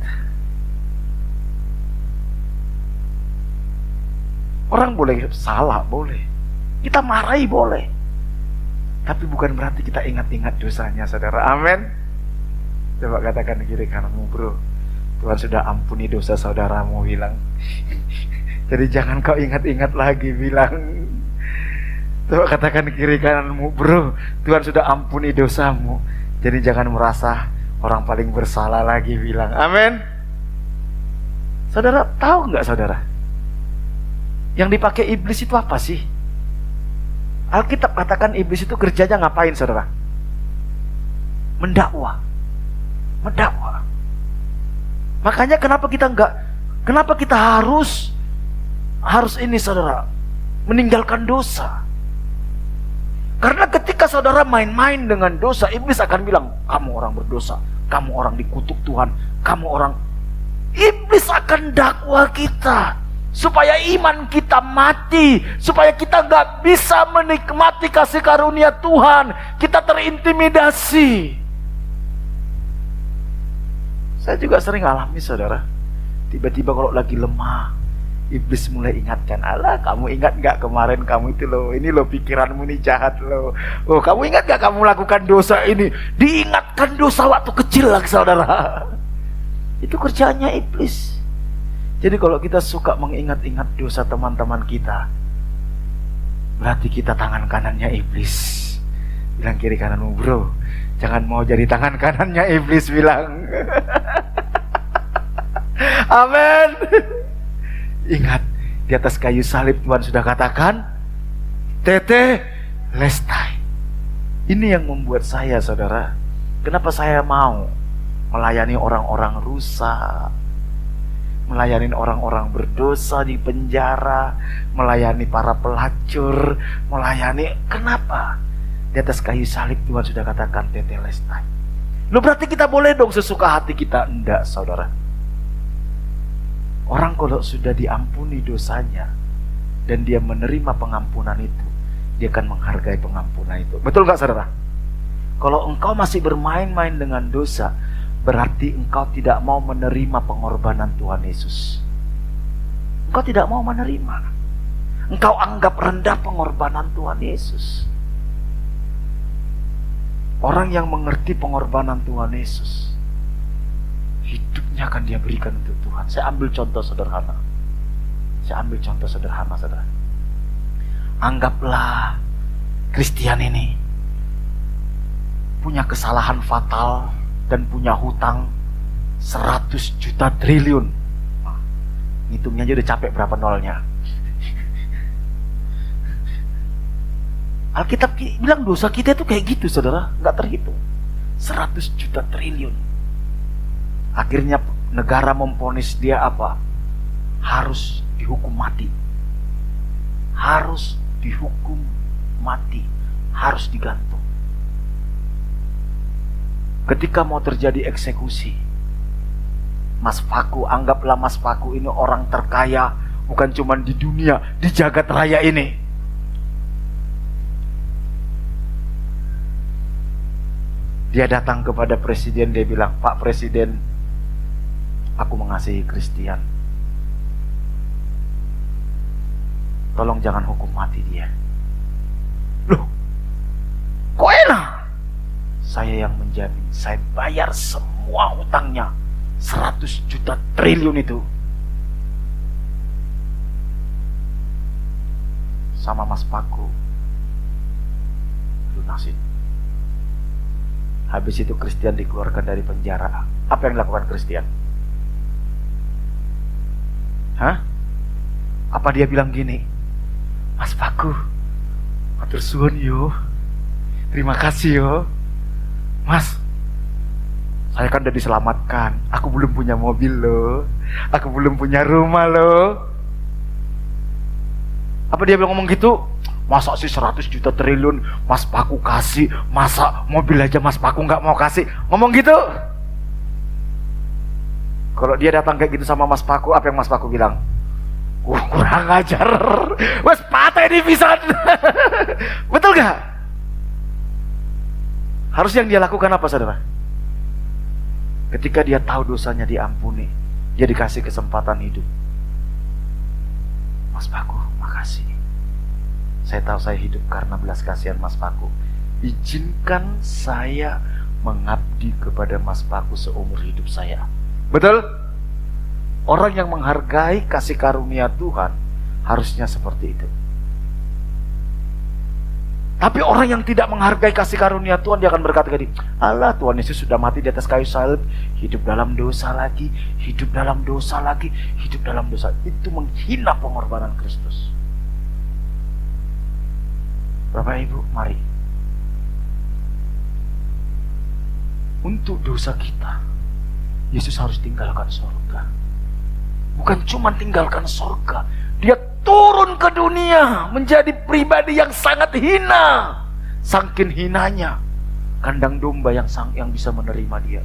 [SPEAKER 2] Orang boleh salah, boleh. Kita marahi, boleh. Tapi bukan berarti kita ingat-ingat dosanya, saudara. Amin. Coba katakan kiri kananmu, bro. Tuhan sudah ampuni dosa saudaramu, bilang. Jadi jangan kau ingat-ingat lagi, bilang. Coba katakan kiri kananmu, bro, Tuhan sudah ampuni dosamu. Jadi jangan merasa orang paling bersalah lagi, bilang. Amin. Saudara tahu nggak, saudara? Yang dipakai iblis itu apa sih? Alkitab katakan iblis itu kerjanya ngapain, saudara? Mendakwa. Mendakwa. Makanya kenapa kita harus ini, saudara, meninggalkan dosa? Karena ketika saudara main-main dengan dosa, iblis akan bilang, kamu orang berdosa, kamu orang dikutuk Tuhan, kamu orang. Iblis akan dakwa kita supaya iman kita mati, supaya kita gak bisa menikmati kasih karunia Tuhan. Kita terintimidasi. Saya juga sering alami, saudara. Tiba-tiba kalau lagi lemah, iblis mulai ingatkan, alah kamu ingat gak kemarin kamu itu loh, ini loh pikiranmu ini jahat loh. Oh, kamu ingat gak kamu lakukan dosa ini? Diingatkan dosa waktu kecil lagi, saudara. Itu kerjaannya iblis. Jadi kalau kita suka mengingat-ingat dosa teman-teman kita, berarti kita tangan kanannya iblis. Bilang kiri kananmu, bro, jangan mau jadi tangan kanannya iblis, bilang. Amin. Ingat, di atas kayu salib Tuhan sudah katakan, tetelestai. Ini yang membuat saya, saudara, kenapa saya mau melayani orang-orang rusak, melayani orang-orang berdosa di penjara, melayani para pelacur, melayani, kenapa? Di atas kayu salib Tuhan sudah katakan tetelestai. Loh, berarti kita boleh dong sesuka hati kita? Enggak, saudara. Orang kalau sudah diampuni dosanya dan dia menerima pengampunan itu, dia akan menghargai pengampunan itu. Betul gak, saudara? Kalau engkau masih bermain-main dengan dosa, berarti engkau tidak mau menerima pengorbanan Tuhan Yesus. Engkau tidak mau menerima. Engkau anggap rendah pengorbanan Tuhan Yesus. Orang yang mengerti pengorbanan Tuhan Yesus, hidupnya akan dia berikan untuk Tuhan. Saya ambil contoh sederhana. Saudara. Anggaplah Kristian ini punya kesalahan fatal dan punya hutang 100 juta triliun. Nah, ngitungnya aja udah capek berapa nolnya. Alkitab bilang dosa kita itu kayak gitu, saudara, nggak terhitung. 100 juta triliun. Akhirnya negara memvonis dia apa? Harus dihukum mati. Harus dihukum mati. Harus digantung. Ketika mau terjadi eksekusi, Mas Paku, anggaplah Mas Paku ini orang terkaya, bukan cuma di dunia, di jagat raya ini. Dia datang kepada presiden, dia bilang, Pak Presiden, aku mengasihi Kristian. Tolong jangan hukum mati dia. Loh, kok enak? Saya yang menjamin, saya bayar semua hutangnya, 100 juta triliun itu. Sama Mas Paku lunasin. Habis itu Kristian dikeluarkan dari penjara. Apa yang dilakukan Kristian? Hah? Apa dia bilang gini, Mas Paku, matur suwun yo, terima kasih yo, Mas, saya kan udah diselamatkan. Aku belum punya mobil loh, aku belum punya rumah loh. Apa dia bilang ngomong gitu? Masa sih 100 juta triliun Mas Paku kasih, masa mobil aja Mas Paku gak mau kasih? Ngomong gitu. Kalau dia datang kayak gitu sama Mas Paku, apa yang Mas Paku bilang? Kurang ajar, wes patah ini bisa. Betul gak? Harus yang dia lakukan apa, saudara? Ketika dia tahu dosanya diampuni, dia dikasih kesempatan hidup. Mas Paku, makasih. Saya tahu saya hidup karena belas kasihan Mas Paku. Izinkan saya mengabdi kepada Mas Paku seumur hidup saya. Betul? Orang yang menghargai kasih karunia Tuhan harusnya seperti itu. Tapi orang yang tidak menghargai kasih karunia Tuhan, dia akan berkata gini, Allah, Tuhan Yesus sudah mati di atas kayu salib, hidup dalam dosa lagi, hidup dalam dosa lagi, hidup dalam dosa. Itu menghina pengorbanan Kristus. Bapak Ibu, mari. Untuk dosa kita, Yesus harus tinggalkan surga. Bukan cuma tinggalkan surga, dia turun ke dunia menjadi pribadi yang sangat hina. Saking hinanya, kandang domba yang bisa menerima dia.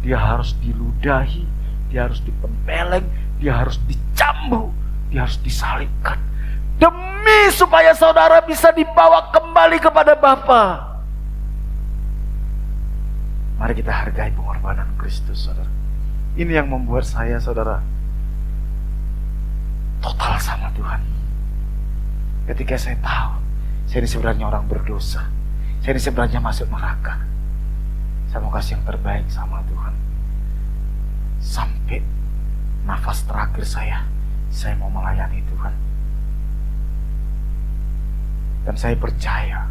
[SPEAKER 2] Dia harus diludahi, dia harus dipempeleng, dia harus dicambuk, dia harus disalibkan, demi supaya saudara bisa dibawa kembali kepada Bapa. Mari kita hargai pengorbanan Kristus, saudara. Ini yang membuat saya, saudara, total sama Tuhan. Ketika saya tahu saya ini sebenarnya orang berdosa, saya ini sebenarnya masuk neraka, saya mau kasih yang terbaik sama Tuhan. Sampai nafas terakhir saya mau melayani Tuhan. Dan saya percaya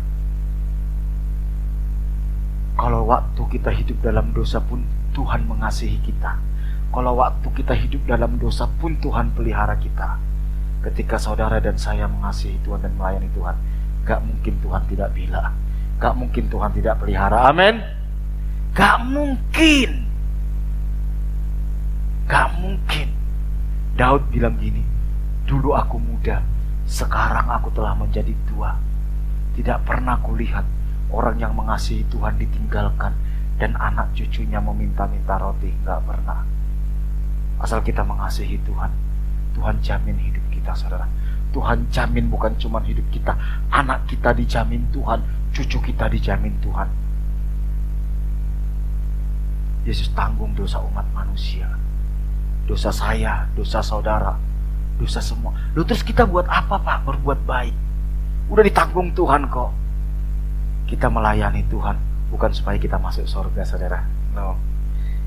[SPEAKER 2] kalau waktu kita hidup dalam dosa pun Tuhan mengasihi kita. Kalau waktu kita hidup dalam dosa pun Tuhan pelihara kita. Ketika saudara dan saya mengasihi Tuhan dan melayani Tuhan, gak mungkin Tuhan tidak bela, gak mungkin Tuhan tidak pelihara. Amin. Gak mungkin. Gak mungkin. Daud bilang gini, dulu aku muda, sekarang aku telah menjadi tua. Tidak pernah kulihat orang yang mengasihi Tuhan ditinggalkan dan anak cucunya meminta-minta roti. Gak pernah. Asal kita mengasihi Tuhan, Tuhan jamin hidup kita, saudara. Tuhan jamin bukan cuma hidup kita, anak kita dijamin Tuhan, cucu kita dijamin Tuhan. Yesus tanggung dosa umat manusia, dosa saya, dosa saudara, dosa semua. Loh, terus kita buat apa, Pak? Berbuat baik. Udah ditanggung Tuhan kok. Kita melayani Tuhan bukan supaya kita masuk surga, saudara. No.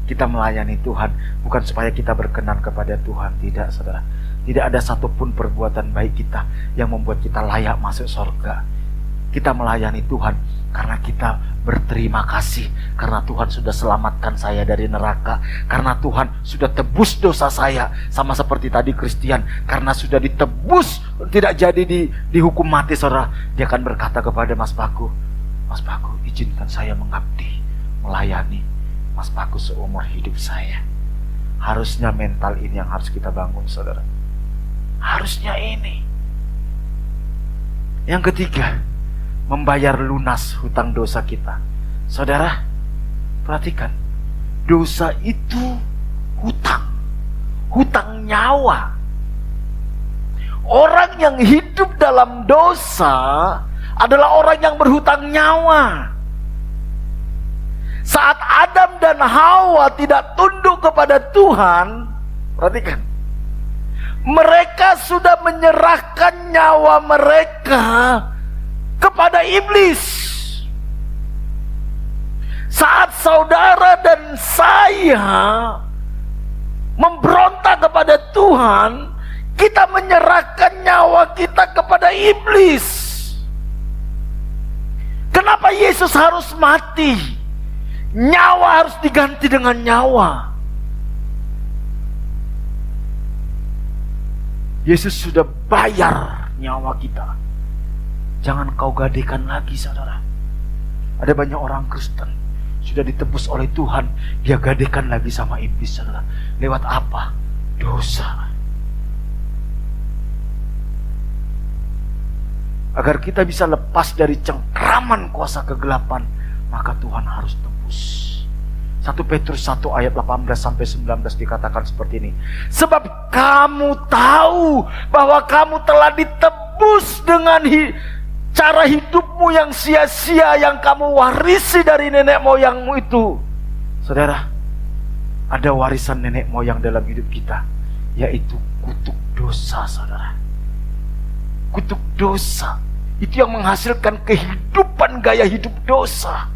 [SPEAKER 2] Kita melayani Tuhan bukan supaya kita berkenan kepada Tuhan. Tidak, saudara. Tidak ada satupun perbuatan baik kita yang membuat kita layak masuk surga. Kita melayani Tuhan karena kita berterima kasih, karena Tuhan sudah selamatkan saya dari neraka, karena Tuhan sudah tebus dosa saya. Sama seperti tadi Christian, karena sudah ditebus, tidak jadi dihukum mati, saudara. Dia akan berkata kepada Mas Paku, Mas Paku, izinkan saya mengabdi, melayani Mas Paku seumur hidup saya. Harusnya mental ini yang harus kita bangun, saudara. Harusnya ini. Yang ketiga, membayar lunas hutang dosa kita. Saudara, perhatikan, dosa itu hutang. Hutang nyawa. Orang yang hidup dalam dosa adalah orang yang berhutang nyawa. Saat Adam dan Hawa tidak tunduk kepada Tuhan, perhatikan, mereka sudah menyerahkan nyawa mereka kepada iblis. Saat saudara dan saya memberontak kepada Tuhan, kita menyerahkan nyawa kita kepada iblis. Kenapa Yesus harus mati? Nyawa harus diganti dengan nyawa. Yesus sudah bayar nyawa kita. Jangan kau gadaikan lagi, saudara. Ada banyak orang Kristen sudah ditebus oleh Tuhan, dia gadaikan lagi sama iblis, saudara. Lewat apa? Dosa. Agar kita bisa lepas dari cengkraman kuasa kegelapan, maka Tuhan harus tebus. 1 Petrus 1 ayat 18-19 dikatakan seperti ini. Sebab kamu tahu bahwa kamu telah ditebus dengan cara hidupmu yang sia-sia yang kamu warisi dari nenek moyangmu itu. Saudara, ada warisan nenek moyang dalam hidup kita, yaitu kutuk dosa, saudara. Kutuk dosa itu yang menghasilkan kehidupan gaya hidup dosa.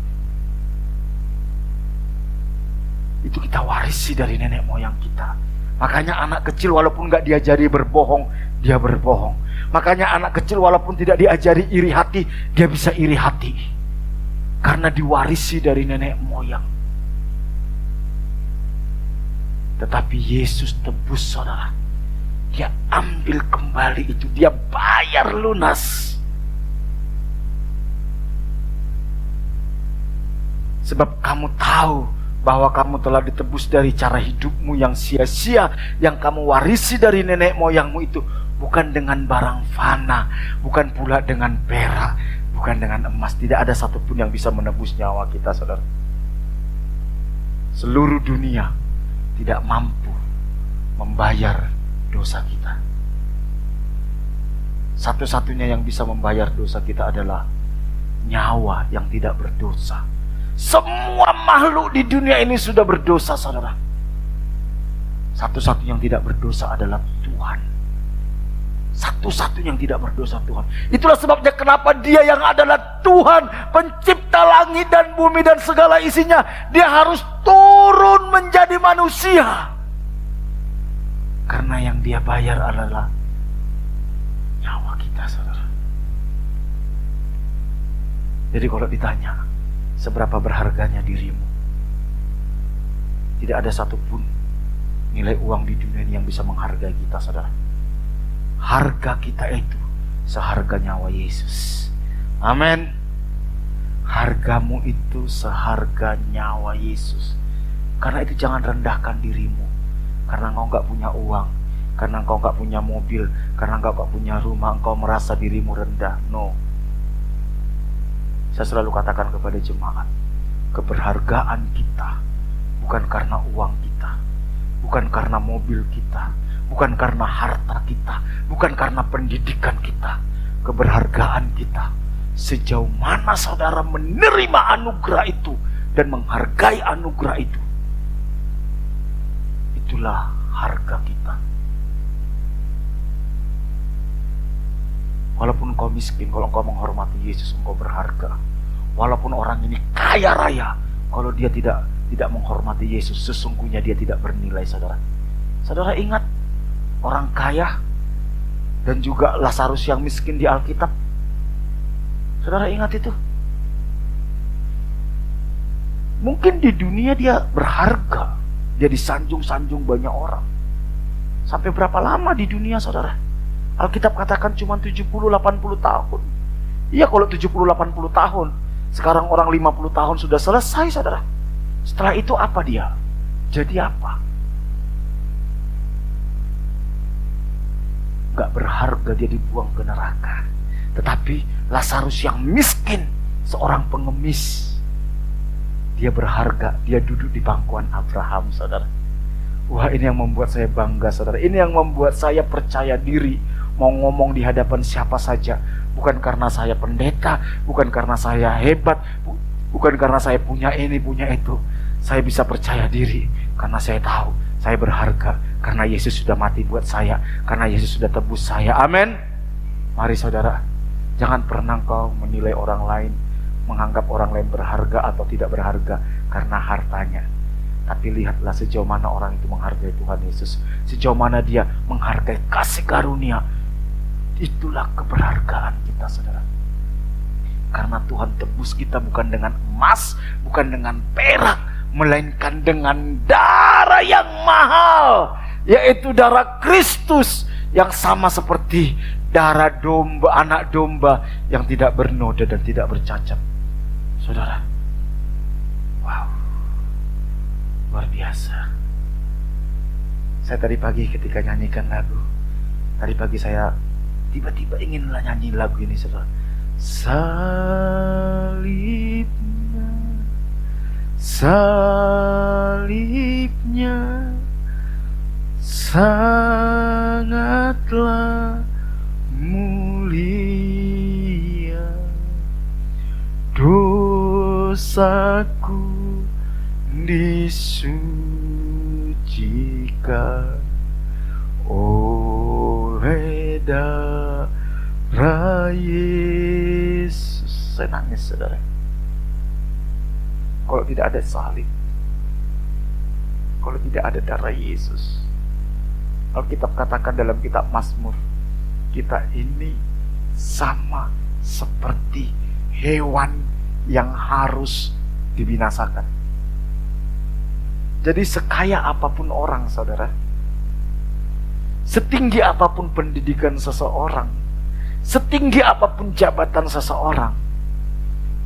[SPEAKER 2] Itu kita warisi dari nenek moyang kita. Makanya anak kecil walaupun gak diajari berbohong, dia berbohong. Makanya anak kecil walaupun tidak diajari iri hati, dia bisa iri hati. Karena diwarisi dari nenek moyang. Tetapi Yesus tebus, saudara. Dia ambil kembali itu, dia bayar lunas. Sebab kamu tahu bahwa kamu telah ditebus dari cara hidupmu yang sia-sia, yang kamu warisi dari nenek moyangmu itu, bukan dengan barang fana, bukan pula dengan perak, bukan dengan emas. Tidak ada satupun yang bisa menebus nyawa kita, saudara. Seluruh dunia tidak mampu membayar dosa kita. Satu-satunya yang bisa membayar dosa kita adalah nyawa yang tidak berdosa. Semua makhluk di dunia ini sudah berdosa, saudara. Satu-satunya yang tidak berdosa adalah Tuhan. Satu-satunya yang tidak berdosa Tuhan. Itulah sebabnya kenapa Dia yang adalah Tuhan, pencipta langit dan bumi dan segala isinya, Dia harus turun menjadi manusia. Karena yang Dia bayar adalah nyawa kita, saudara. Jadi kalau ditanya, seberapa berharganya dirimu? Tidak ada satupun nilai uang di dunia ini yang bisa menghargai kita, saudara. Harga kita itu seharga nyawa Yesus. Amin. Hargamu itu seharga nyawa Yesus. Karena itu jangan rendahkan dirimu. Karena engkau gak punya uang, karena engkau gak punya mobil, karena engkau gak punya rumah, engkau merasa dirimu rendah. No. Saya selalu katakan kepada jemaat, keberhargaan kita bukan karena uang kita, bukan karena mobil kita, bukan karena harta kita, bukan karena pendidikan kita. Keberhargaan kita sejauh mana saudara menerima anugerah itu dan menghargai anugerah itu. Itulah harga kita. Walaupun engkau miskin, kalau engkau menghormati Yesus, engkau berharga. Walaupun orang ini kaya raya, kalau dia tidak menghormati Yesus, sesungguhnya dia tidak bernilai, saudara. Saudara ingat orang kaya dan juga Lazarus yang miskin di Alkitab. Saudara ingat itu? Mungkin di dunia dia berharga, dia disanjung-sanjung banyak orang. Sampai berapa lama di dunia, saudara? Alkitab katakan cuma 70-80 tahun. Iya, kalau 70-80 tahun, sekarang orang 50 tahun sudah selesai, saudara. Setelah itu apa dia? Jadi apa? Gak berharga, dia dibuang ke neraka. Tetapi Lazarus yang miskin, seorang pengemis, dia berharga, dia duduk di pangkuan Abraham, saudara. Wah, ini yang membuat saya bangga, saudara. Ini yang membuat saya percaya diri mau ngomong di hadapan siapa saja. Bukan karena saya pendeta, bukan karena saya hebat, bukan karena saya punya ini, punya itu. Saya bisa percaya diri karena saya tahu saya berharga, karena Yesus sudah mati buat saya, karena Yesus sudah tebus saya. Amin. Mari saudara, jangan pernah kau menilai orang lain, menganggap orang lain berharga atau tidak berharga karena hartanya. Tapi lihatlah sejauh mana orang itu menghargai Tuhan Yesus, sejauh mana dia menghargai kasih karunia. Itulah keberhargaan kita, saudara. Karena Tuhan tebus kita bukan dengan emas, bukan dengan perak, melainkan dengan darah yang mahal, yaitu darah Kristus, yang sama seperti darah domba, anak domba yang tidak bernoda dan tidak bercacat. Saudara, wow, luar biasa. Saya tadi pagi ketika nyanyikan lagu, tadi pagi saya tiba-tiba ingin nyanyi lagu ini, saudara. Salibnya sangatlah mulia, dosaku disucikan oleh darah Yesus. Saya nangis, saudara. Kalau tidak ada salib, kalau tidak ada darah Yesus, Alkitab katakan dalam kitab Mazmur, kita ini sama seperti hewan yang harus dibinasakan. Jadi sekaya apapun orang, saudara, setinggi apapun pendidikan seseorang, setinggi apapun jabatan seseorang,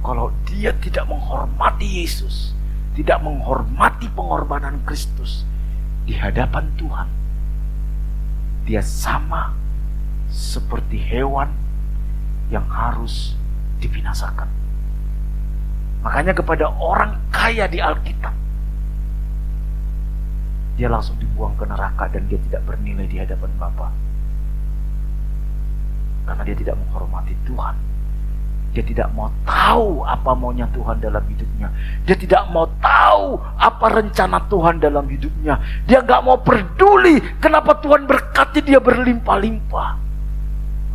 [SPEAKER 2] kalau dia tidak menghormati Yesus, tidak menghormati pengorbanan Kristus di hadapan Tuhan, dia sama seperti hewan yang harus dibinasakan. Makanya kepada orang kaya di Alkitab, dia langsung dibuang ke neraka dan dia tidak bernilai di hadapan Bapa. Karena dia tidak menghormati Tuhan. Dia tidak mau tahu apa maunya Tuhan dalam hidupnya. Dia tidak mau tahu apa rencana Tuhan dalam hidupnya. Dia gak mau peduli kenapa Tuhan berkati dia berlimpah-limpah.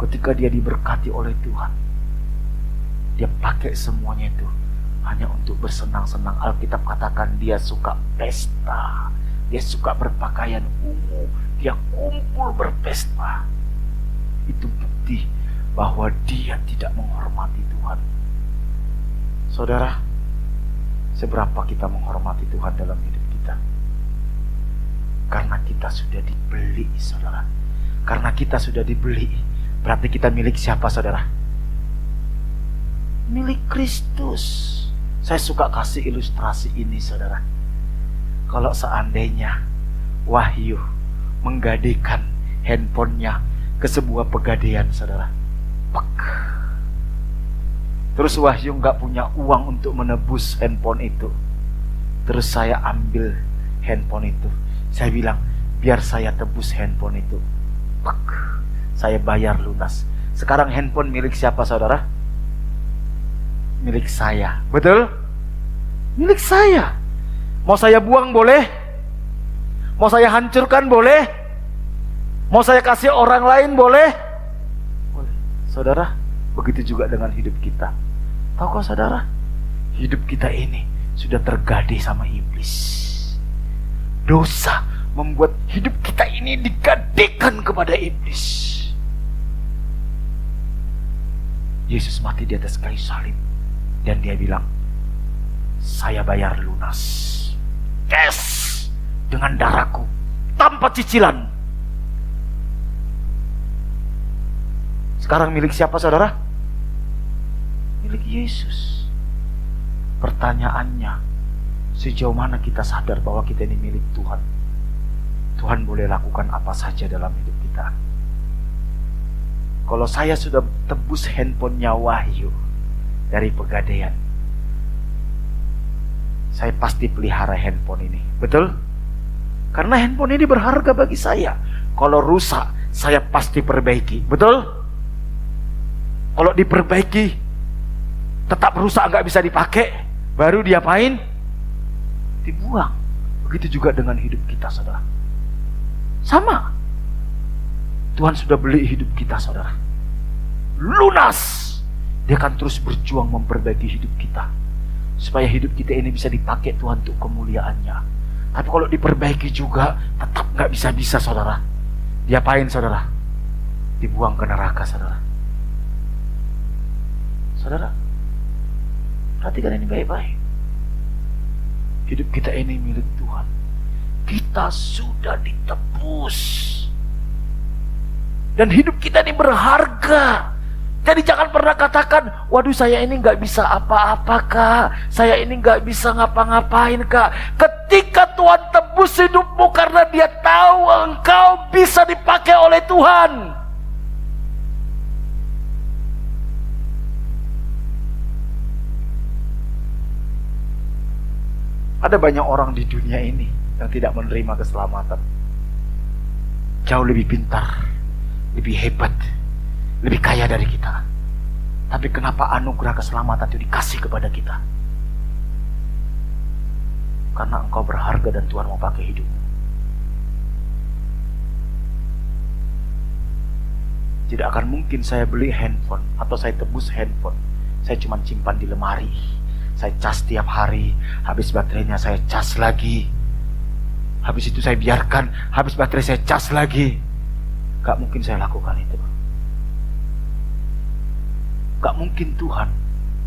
[SPEAKER 2] Ketika dia diberkati oleh Tuhan, dia pakai semuanya itu hanya untuk bersenang-senang. Alkitab katakan dia suka pesta, dia suka berpakaian ungu, dia kumpul berpesta. Itu bukti bahwa dia tidak menghormati Tuhan. Saudara, seberapa kita menghormati Tuhan dalam hidup kita? Karena kita sudah dibeli, saudara. Karena kita sudah dibeli, berarti kita milik siapa, saudara? Milik Kristus. Saya suka kasih ilustrasi ini, saudara. Kalau seandainya Wahyu menggadekan handphonenya ke sebuah pegadaian, saudara. Pek. Terus Wahyu nggak punya uang untuk menebus handphone itu. Terus saya ambil handphone itu. Saya bilang, biar saya tebus handphone itu. Pek. Saya bayar lunas. Sekarang handphone milik siapa, saudara? Milik saya. Betul? Milik saya. Mau saya buang boleh? Mau saya hancurkan boleh? Mau saya kasih orang lain boleh? Boleh. Saudara, begitu juga dengan hidup kita. Tahukah saudara? Hidup kita ini sudah tergadai sama iblis. Dosa membuat hidup kita ini digadekan kepada iblis. Yesus mati di atas kayu salib. Dan dia bilang, saya bayar lunas, cash, dengan darahku, tanpa cicilan. Sekarang milik siapa, saudara? Milik Yesus. Pertanyaannya, sejauh mana kita sadar bahwa kita ini milik Tuhan? Tuhan boleh lakukan apa saja dalam hidup kita. Kalau saya sudah tebus handphonenya Wahyu dari pegadaian, saya pasti pelihara handphone ini. Betul? Karena handphone ini berharga bagi saya. Kalau rusak, saya pasti perbaiki. Betul? Kalau diperbaiki tetap rusak, nggak bisa dipakai, baru diapain? Dibuang. Begitu juga dengan hidup kita, saudara. Sama. Tuhan sudah beli hidup kita, saudara. Lunas. Dia akan terus berjuang memperbaiki hidup kita, supaya hidup kita ini bisa dipakai Tuhan untuk kemuliaannya. Tapi kalau diperbaiki juga tetap gak bisa-bisa, saudara. Diapain, saudara? Dibuang ke neraka, saudara. Saudara, perhatikan ini baik-baik. Hidup kita ini milik Tuhan. Kita sudah ditebus. Dan hidup kita ini berharga. Jadi jangan pernah katakan, waduh saya ini gak bisa apa-apa kak, saya ini gak bisa ngapa-ngapain kak. Ketika Tuhan tebus hidupmu karena dia tahu engkau bisa dipakai oleh Tuhan. Ada banyak orang di dunia ini yang tidak menerima keselamatan. Jauh lebih pintar, lebih hebat, lebih kaya dari kita. Tapi kenapa anugerah keselamatan itu dikasih kepada kita? Karena engkau berharga dan Tuhan mau pakai hidupmu. Tidak akan mungkin saya beli handphone atau saya tebus handphone, saya cuma simpan di lemari. Saya cas tiap hari, habis baterainya saya cas lagi. Habis itu saya biarkan, habis baterai saya cas lagi. Gak mungkin saya lakukan itu. Gak mungkin Tuhan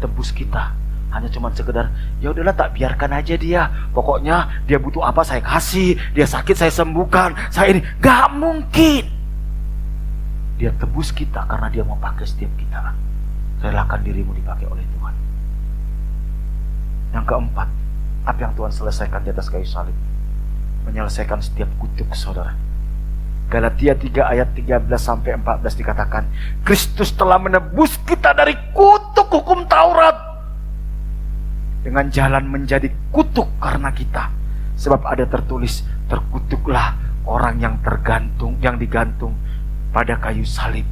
[SPEAKER 2] tebus kita hanya cuma sekedar, ya udahlah tak biarkan aja dia. Pokoknya dia butuh apa saya kasih, dia sakit saya sembuhkan, saya ini. Gak mungkin. Dia tebus kita karena dia mau pakai setiap kita. Relakan dirimu dipakai oleh Tuhan. Yang keempat, apa yang Tuhan selesaikan di atas kayu salib? Menyelesaikan setiap kutuk, saudara. Galatia 3 ayat 13-14 dikatakan, Kristus telah menebus kita dari kutuk hukum Taurat dengan jalan menjadi kutuk karena kita. Sebab ada tertulis, terkutuklah orang yang digantung pada kayu salib.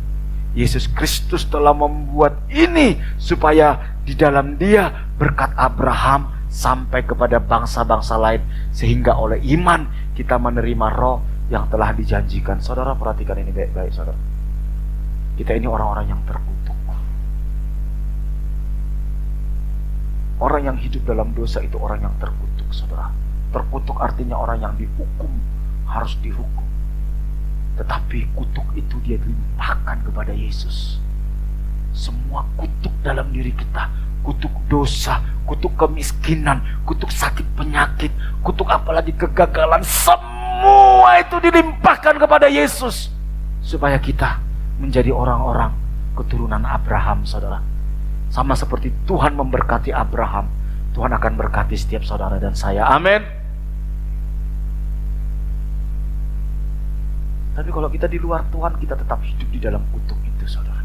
[SPEAKER 2] Yesus Kristus telah membuat ini supaya di dalam Dia berkat Abraham sampai kepada bangsa-bangsa lain, sehingga oleh iman kita menerima roh yang telah dijanjikan. Saudara, perhatikan ini baik-baik, saudara. Kita ini orang-orang yang terkutuk. Orang yang hidup dalam dosa itu orang yang terkutuk, saudara. Terkutuk artinya orang yang dihukum, harus dihukum. Tetapi kutuk itu dia limpahkan kepada Yesus. Semua kutuk dalam diri kita, kutuk dosa, kutuk kemiskinan, kutuk sakit penyakit, kutuk apalagi kegagalan, semua itu dilimpahkan kepada Yesus supaya kita menjadi orang-orang keturunan Abraham, saudara. Sama seperti Tuhan memberkati Abraham, Tuhan akan berkati setiap saudara dan saya. Amin. Tapi kalau kita di luar Tuhan, kita tetap hidup di dalam kutuk itu, saudara.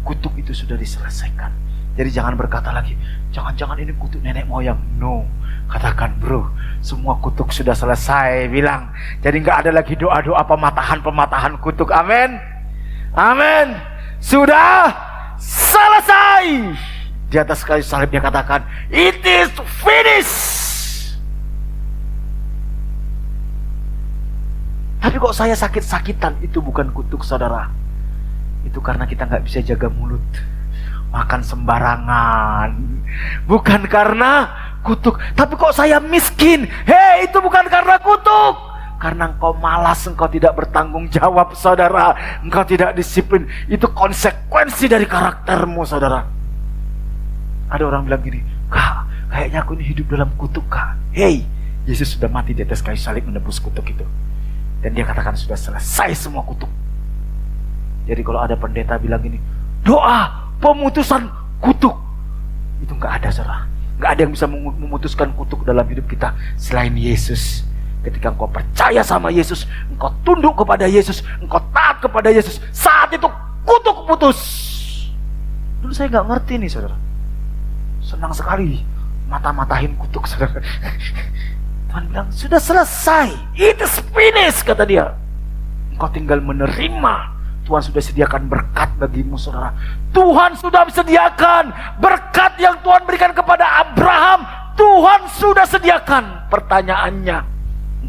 [SPEAKER 2] Kutuk itu sudah diselesaikan. Jadi jangan berkata lagi, jangan-jangan ini kutuk nenek moyang. No, katakan, bro, semua kutuk sudah selesai, bilang. Jadi nggak ada lagi doa-doa pematahan kutuk. Amin. Amin. Sudah selesai. Di atas kayu salib dia katakan, it is finished. Tapi kok saya sakit-sakitan? Itu bukan kutuk, saudara. Itu karena kita nggak bisa jaga mulut, makan sembarangan. Bukan karena kutuk. Tapi kok saya miskin? Hei, itu bukan karena kutuk. Karena engkau malas, engkau tidak bertanggung jawab, saudara. Engkau tidak disiplin. Itu konsekuensi dari karaktermu, saudara. Ada orang bilang gini, Kak, kayaknya aku ini hidup dalam kutuk, Kak. Hei, Yesus sudah mati di atas kayu salib menebus kutuk itu. Dan dia katakan sudah selesai semua kutuk. Jadi kalau ada pendeta bilang gini, doa pemutusan kutuk, itu nggak ada, saudara. Nggak ada yang bisa memutuskan kutuk dalam hidup kita selain Yesus. Ketika engkau percaya sama Yesus, engkau tunduk kepada Yesus, engkau taat kepada Yesus, saat itu kutuk putus. Dulu saya nggak ngerti nih, saudara. Senang sekali mata-matahin kutuk, saudara. Tuhan bilang, sudah selesai. It is finished, kata dia. Engkau tinggal menerima. Tuhan sudah sediakan berkat bagimu, saudara. Tuhan sudah sediakan berkat yang Tuhan berikan kepada Abraham. Tuhan sudah sediakan. Pertanyaannya,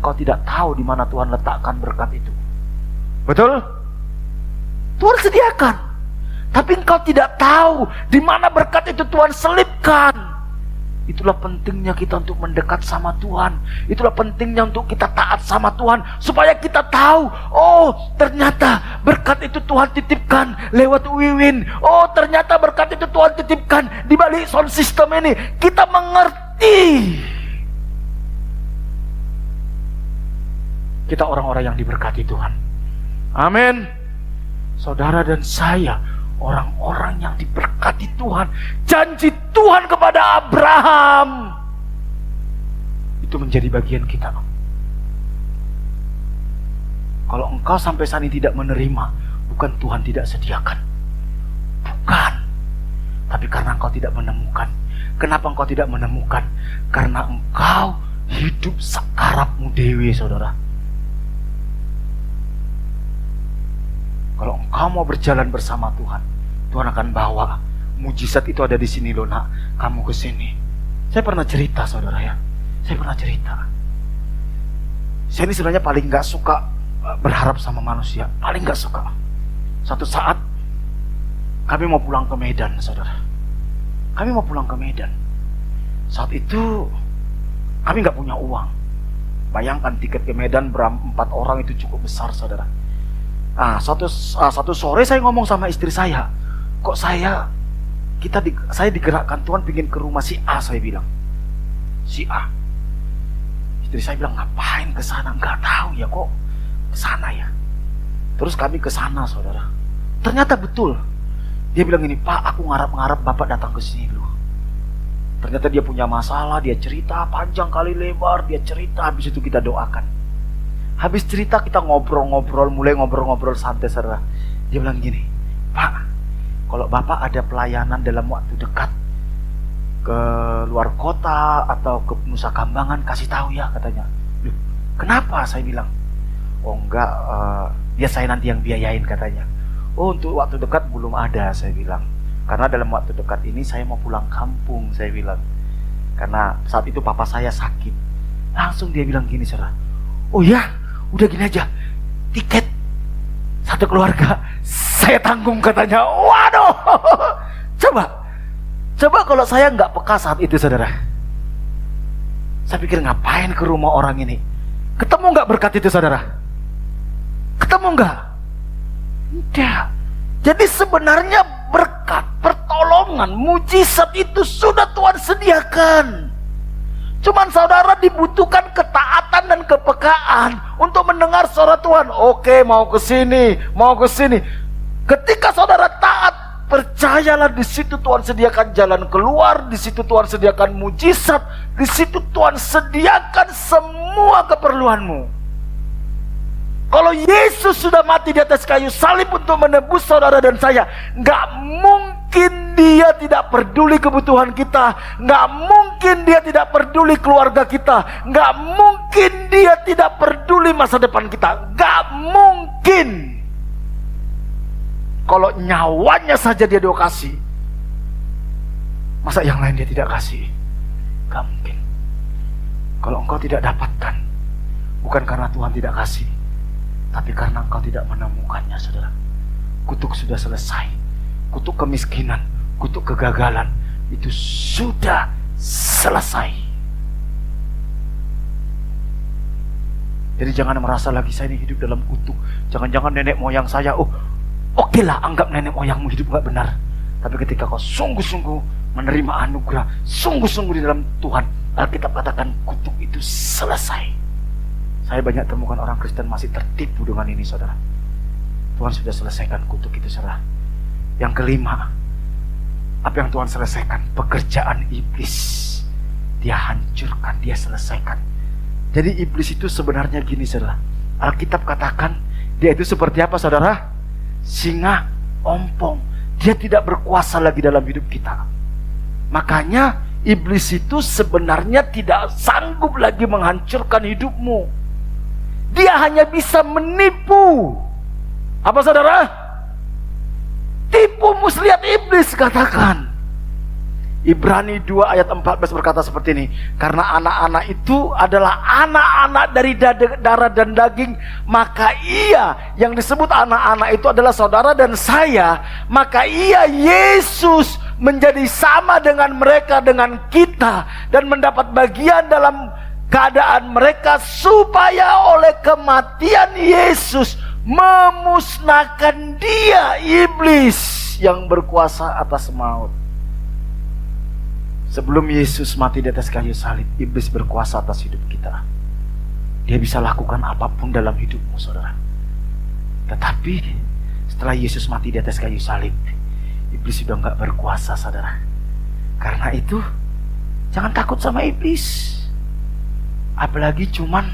[SPEAKER 2] engkau tidak tahu di mana Tuhan letakkan berkat itu. Betul? Tuhan sediakan. Tapi engkau tidak tahu di mana berkat itu Tuhan selipkan. Itulah pentingnya kita untuk mendekat sama Tuhan. Itulah pentingnya untuk kita taat sama Tuhan, supaya kita tahu, oh ternyata berkat itu Tuhan titipkan lewat Wiwin. Oh ternyata berkat itu Tuhan titipkan di balik sound system ini. Kita mengerti. Kita orang-orang yang diberkati Tuhan. Amin. Saudara dan saya orang-orang yang diberkati Tuhan. Janji Tuhan kepada Abraham itu menjadi bagian kita. Kalau engkau sampai saat ini tidak menerima, bukan Tuhan tidak sediakan, bukan, tapi karena engkau tidak menemukan. Kenapa engkau tidak menemukan? Karena engkau hidup sakarapmu dewe, saudara. Kalau engkau mau berjalan bersama Tuhan, Tuhan akan bawa mujizat itu. Ada di sini loh, nak, kamu ke sini. Saya pernah cerita, saudara, ya. Saya pernah cerita. Saya ini sebenarnya paling gak suka berharap sama manusia, paling gak suka. Satu saat kami mau pulang ke Medan, saudara. Kami mau pulang ke Medan. Saat itu kami gak punya uang. Bayangkan tiket ke Medan 4 orang itu cukup besar, saudara. Satu sore saya ngomong sama istri saya, kok saya digerakkan Tuhan pingin ke rumah si A, saya bilang. Si A. Istri saya bilang, ngapain ke sana? Enggak tahu ya, kok ke sana ya. Terus kami ke sana, saudara. Ternyata betul. Dia bilang gini, Pak, aku ngarap-ngarap Bapak datang ke sini dulu. Ternyata dia punya masalah, dia cerita panjang kali lebar, dia cerita, habis itu kita doakan. Habis cerita kita ngobrol-ngobrol, mulai ngobrol-ngobrol santai, saudara. Dia bilang gini, Pak, kalau Bapak ada pelayanan dalam waktu dekat ke luar kota atau ke Nusa Kambangan, kasih tahu ya, katanya. Loh, kenapa? Saya bilang, oh enggak, biar saya nanti yang biayain, katanya. Oh, untuk waktu dekat belum ada, saya bilang. Karena dalam waktu dekat ini saya mau pulang kampung, saya bilang. Karena saat itu papa saya sakit. Langsung dia bilang gini, saudara. Oh ya, udah gini aja, tiket satu keluarga saya tanggung, katanya. Waduh, coba kalau saya nggak peka saat itu, saudara. Saya pikir ngapain ke rumah orang ini? Ketemu nggak berkat itu, saudara? Ketemu nggak? Tidak. Jadi sebenarnya berkat, pertolongan pertolongan, mujizat itu sudah Tuhan sediakan. Cuman saudara dibutuhkan ketaatan dan kepekaan untuk mendengar suara Tuhan. Oke, mau ke sini, mau ke sini. Ketika saudara taat, percayalah di situ Tuhan sediakan jalan keluar, di situ Tuhan sediakan mujizat, di situ Tuhan sediakan semua keperluanmu. Kalau Yesus sudah mati di atas kayu salib untuk menebus saudara dan saya, nggak mungkin Dia tidak peduli kebutuhan kita, nggak mungkin Dia tidak peduli keluarga kita, nggak mungkin Dia tidak peduli masa depan kita, nggak mungkin. Kalau nyawanya saja Dia kasih, masa yang lain Dia tidak kasih? Nggak mungkin. Kalau engkau tidak dapatkan, bukan karena Tuhan tidak kasih, tapi karena engkau tidak menemukannya, saudara. Kutuk sudah selesai. Kutuk kemiskinan, kutuk kegagalan, itu sudah selesai. Jadi jangan merasa lagi saya ini hidup dalam kutuk. Jangan-jangan nenek moyang saya, oke lah, anggap nenek moyangmu hidup gak benar. Tapi ketika kau sungguh-sungguh menerima anugerah, sungguh-sungguh di dalam Tuhan, Alkitab katakan kutuk itu selesai. Saya banyak temukan orang Kristen masih tertipu dengan ini, saudara. Tuhan sudah selesaikan kutuk itu, saudara. Yang kelima, apa yang Tuhan selesaikan? Pekerjaan iblis. Dia hancurkan, Dia selesaikan. Jadi iblis itu sebenarnya gini, saudara. Alkitab katakan dia itu seperti apa, saudara? Singa ompong. Dia tidak berkuasa lagi dalam hidup kita. Makanya iblis itu sebenarnya tidak sanggup lagi menghancurkan hidupmu. Dia hanya bisa menipu. Apa, saudara? Tipu muslihat iblis, katakan. Ibrani 2 ayat 14 berkata seperti ini. Karena anak-anak itu adalah anak-anak dari darah dan daging, maka ia yang disebut anak-anak itu adalah saudara dan saya. Maka ia, Yesus, menjadi sama dengan mereka, dengan kita, dan mendapat bagian dalam keadaan mereka, supaya oleh kematian Yesus memusnahkan dia, iblis yang berkuasa atas maut. Sebelum Yesus mati di atas kayu salib, iblis berkuasa atas hidup kita. Dia bisa lakukan apapun dalam hidupmu, saudara. Tetapi setelah Yesus mati di atas kayu salib, iblis sudah gak berkuasa, saudara. Karena itu, jangan takut sama iblis. Apalagi cuman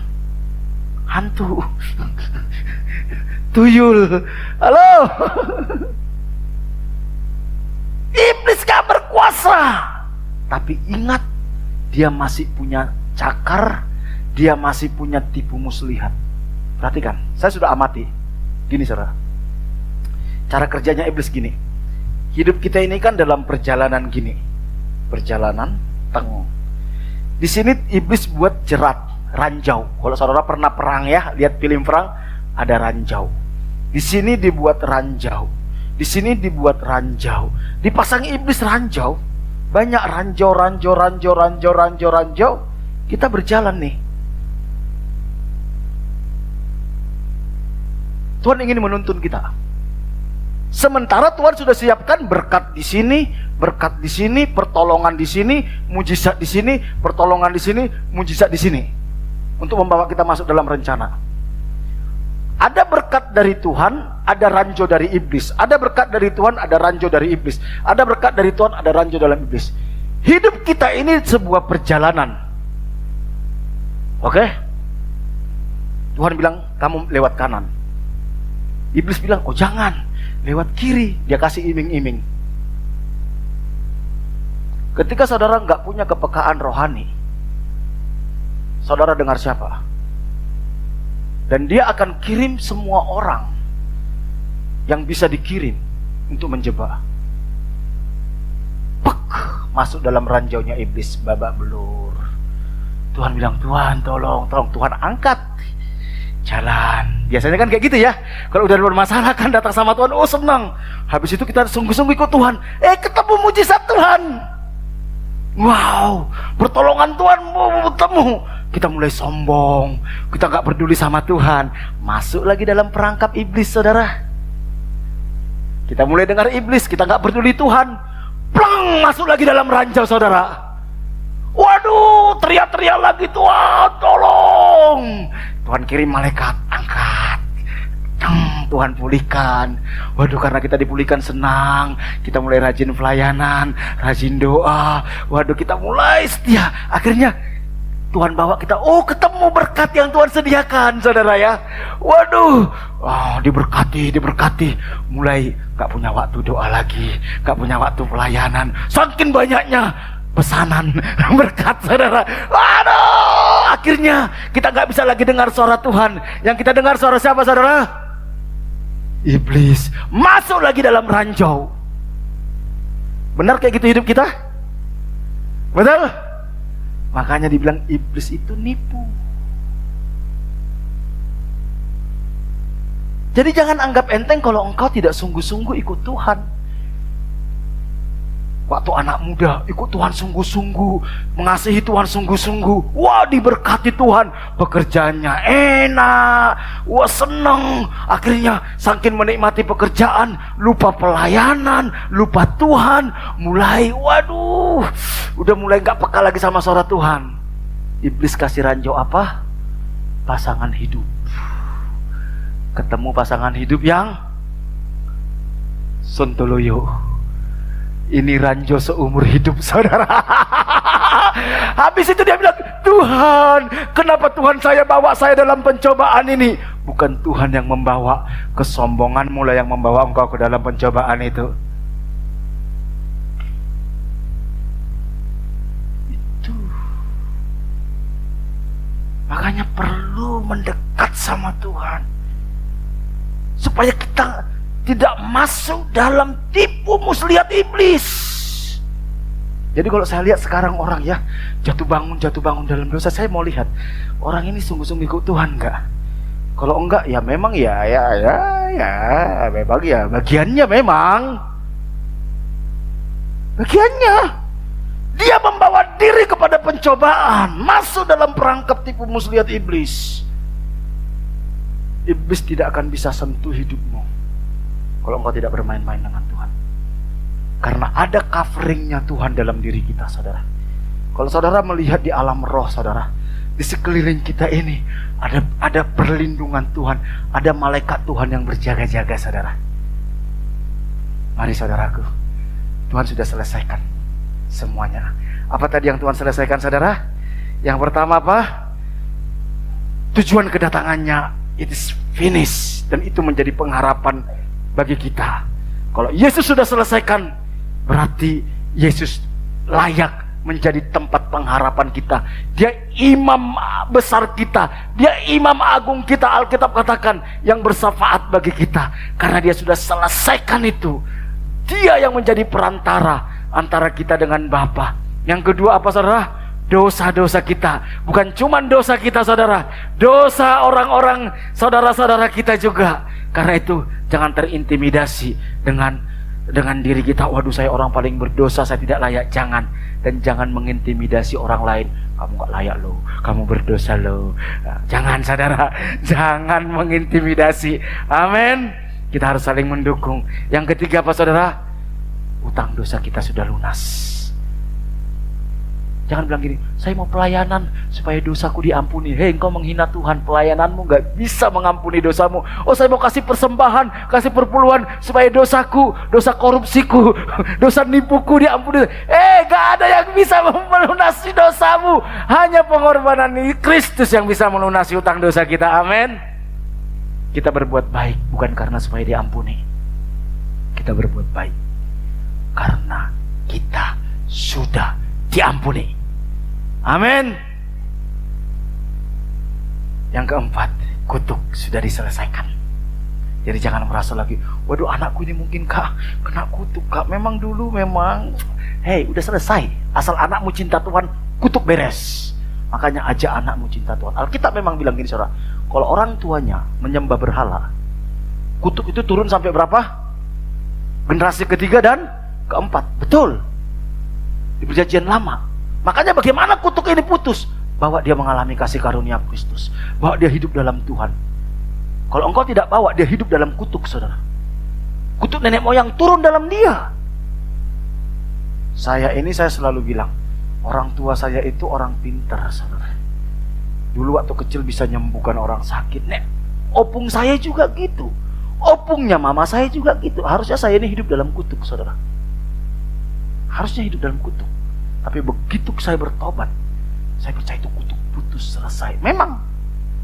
[SPEAKER 2] hantu. Tuyul. Halo. Iblis gak berkuasa. Tapi ingat, dia masih punya cakar, dia masih punya tipu muslihat. Perhatikan, saya sudah amati. Gini, saudara. Cara kerjanya iblis gini. Hidup kita ini kan dalam perjalanan gini. Perjalanan teng. Di sini iblis buat jerat, ranjau. Kalau saudara pernah perang ya, lihat film perang, ada ranjau. Di sini dibuat ranjau. Di sini dibuat ranjau. Dipasang iblis ranjau. Banyak ranjau. Kita berjalan nih. Tuhan ingin menuntun kita. Sementara Tuhan sudah siapkan berkat di sini, berkat di sini, pertolongan di sini, mujizat di sini, pertolongan di sini, mujizat di sini, untuk membawa kita masuk dalam rencana. Ada berkat dari Tuhan, ada ranjau dari iblis. Ada berkat dari Tuhan, ada ranjau dari iblis. Ada berkat dari Tuhan, ada ranjau dalam iblis. Hidup kita ini sebuah perjalanan. Oke? Tuhan bilang, kamu lewat kanan. Iblis bilang, oh jangan, lewat kiri. Dia kasih iming-iming. Ketika saudara nggak punya kepekaan rohani, saudara dengar siapa? Dan dia akan kirim semua orang yang bisa dikirim untuk menjebak. Pek, masuk dalam ranjaunya iblis, babak belur. Tuhan bilang, Tuhan tolong. Tuhan angkat jalan. Biasanya kan kayak gitu ya. Kalau udah bermasalah kan datang sama Tuhan, oh senang. Habis itu kita sungguh-sungguh ikut Tuhan. Ketemu mujizat Tuhan. Wow, pertolongan Tuhan mau bertemu. Kita mulai sombong, kita gak peduli sama Tuhan. Masuk lagi dalam perangkap iblis, saudara. Kita mulai dengar iblis, kita gak peduli Tuhan. Plang, masuk lagi dalam ranjau saudara. Waduh, teriak-teriak lagi, Tuhan tolong. Tuhan kirim malaikat, angkat. Tuhan pulihkan. Waduh, karena kita dipulihkan senang, kita mulai rajin pelayanan, rajin doa. Waduh, kita mulai setia. Akhirnya Tuhan bawa kita, ketemu berkat yang Tuhan sediakan, saudara ya. Waduh, diberkati. Mulai gak punya waktu doa lagi, gak punya waktu pelayanan. Saking banyaknya pesanan berkat, saudara. Waduh, akhirnya kita gak bisa lagi dengar suara Tuhan. Yang kita dengar suara siapa, saudara? Iblis. Masuk lagi dalam ranjau. Benar kayak gitu hidup kita? Betul? Makanya dibilang iblis itu nipu. Jadi jangan anggap enteng kalau engkau tidak sungguh-sungguh ikut Tuhan. Waktu anak muda ikut Tuhan sungguh-sungguh, mengasihi Tuhan sungguh-sungguh. Wah, diberkati Tuhan, pekerjaannya enak, wah seneng. Akhirnya saking menikmati pekerjaan, lupa pelayanan, lupa Tuhan. Mulai, waduh, udah mulai gak peka lagi sama suara Tuhan. Iblis kasih ranjau apa? Pasangan hidup. Ketemu pasangan hidup yang sontoloyo. Ini ranjau seumur hidup, saudara. Habis itu dia bilang, Tuhan, kenapa Tuhan bawa saya dalam pencobaan ini? Bukan Tuhan yang membawa, kesombongan mulai yang membawa engkau ke dalam pencobaan itu. Itu. Makanya perlu mendekat sama Tuhan, supaya kita tidak masuk dalam tipu muslihat iblis. Jadi kalau saya lihat sekarang orang ya jatuh bangun dalam dosa, saya mau lihat orang ini sungguh-sungguh ikut Tuhan enggak? Kalau enggak ya memang ya memang ya bagiannya dia membawa diri kepada pencobaan, masuk dalam perangkap tipu muslihat iblis. Iblis tidak akan bisa sentuh hidupmu kalau engkau tidak bermain-main dengan Tuhan. Karena ada coveringnya Tuhan dalam diri kita, saudara. Kalau saudara melihat di alam roh, saudara, di sekeliling kita ini ada perlindungan Tuhan, ada malaikat Tuhan yang berjaga-jaga, saudara. Mari saudaraku, Tuhan sudah selesaikan semuanya. Apa tadi yang Tuhan selesaikan, saudara? Yang pertama apa? Tujuan kedatangannya, it is finished. Dan itu menjadi pengharapan bagi kita. Kalau Yesus sudah selesaikan, berarti Yesus layak menjadi tempat pengharapan kita. Dia imam besar kita, dia imam agung kita. Alkitab katakan yang bersyafaat bagi kita, karena dia sudah selesaikan itu. Dia yang menjadi perantara antara kita dengan Bapa. Yang kedua apa, saudara? Dosa-dosa kita. Bukan cuma dosa kita, saudara, dosa orang-orang saudara-saudara kita juga. Karena itu jangan terintimidasi dengan diri kita. Waduh, saya orang paling berdosa, saya tidak layak. Jangan. Dan jangan mengintimidasi orang lain. Kamu gak layak loh, kamu berdosa loh. Jangan, saudara, jangan mengintimidasi. Amin. Kita harus saling mendukung. Yang ketiga apa, saudara? Utang dosa kita sudah lunas. Jangan bilang gini, saya mau pelayanan supaya dosaku diampuni. Hei, engkau menghina Tuhan, pelayananmu gak bisa mengampuni dosamu. Oh, saya mau kasih persembahan, kasih perpuluhan supaya dosaku, dosa korupsiku, dosa nipuku diampuni. Gak ada yang bisa melunasi dosamu. Hanya pengorbanan Kristus yang bisa melunasi utang dosa kita. Amin. Kita berbuat baik bukan karena supaya diampuni. Kita berbuat baik karena kita sudah diampuni. Amin. Yang keempat, kutuk sudah diselesaikan. Jadi jangan merasa lagi, waduh anakku ini mungkin kak kena kutuk kak. Memang dulu hei, udah selesai. Asal anakmu cinta Tuhan, kutuk beres. Makanya ajak anakmu cinta Tuhan. Alkitab memang bilang gini, saudara, kalau orang tuanya menyembah berhala, kutuk itu turun sampai berapa? Generasi ketiga dan keempat. Betul. Di perjanjian lama. Makanya bagaimana kutuk ini putus? Bahwa dia mengalami kasih karunia Kristus, bahwa dia hidup dalam Tuhan. Kalau engkau tidak bawa, dia hidup dalam kutuk, saudara. Kutuk nenek moyang turun dalam dia. Saya selalu bilang, orang tua saya itu orang pintar, saudara. Dulu waktu kecil bisa nyembuhkan orang sakit. Nek, opung saya juga gitu. Opungnya mama saya juga gitu. Harusnya saya ini hidup dalam kutuk, saudara. Harusnya hidup dalam kutuk. Tapi begitu saya bertobat, saya percaya itu kutuk putus, selesai. Memang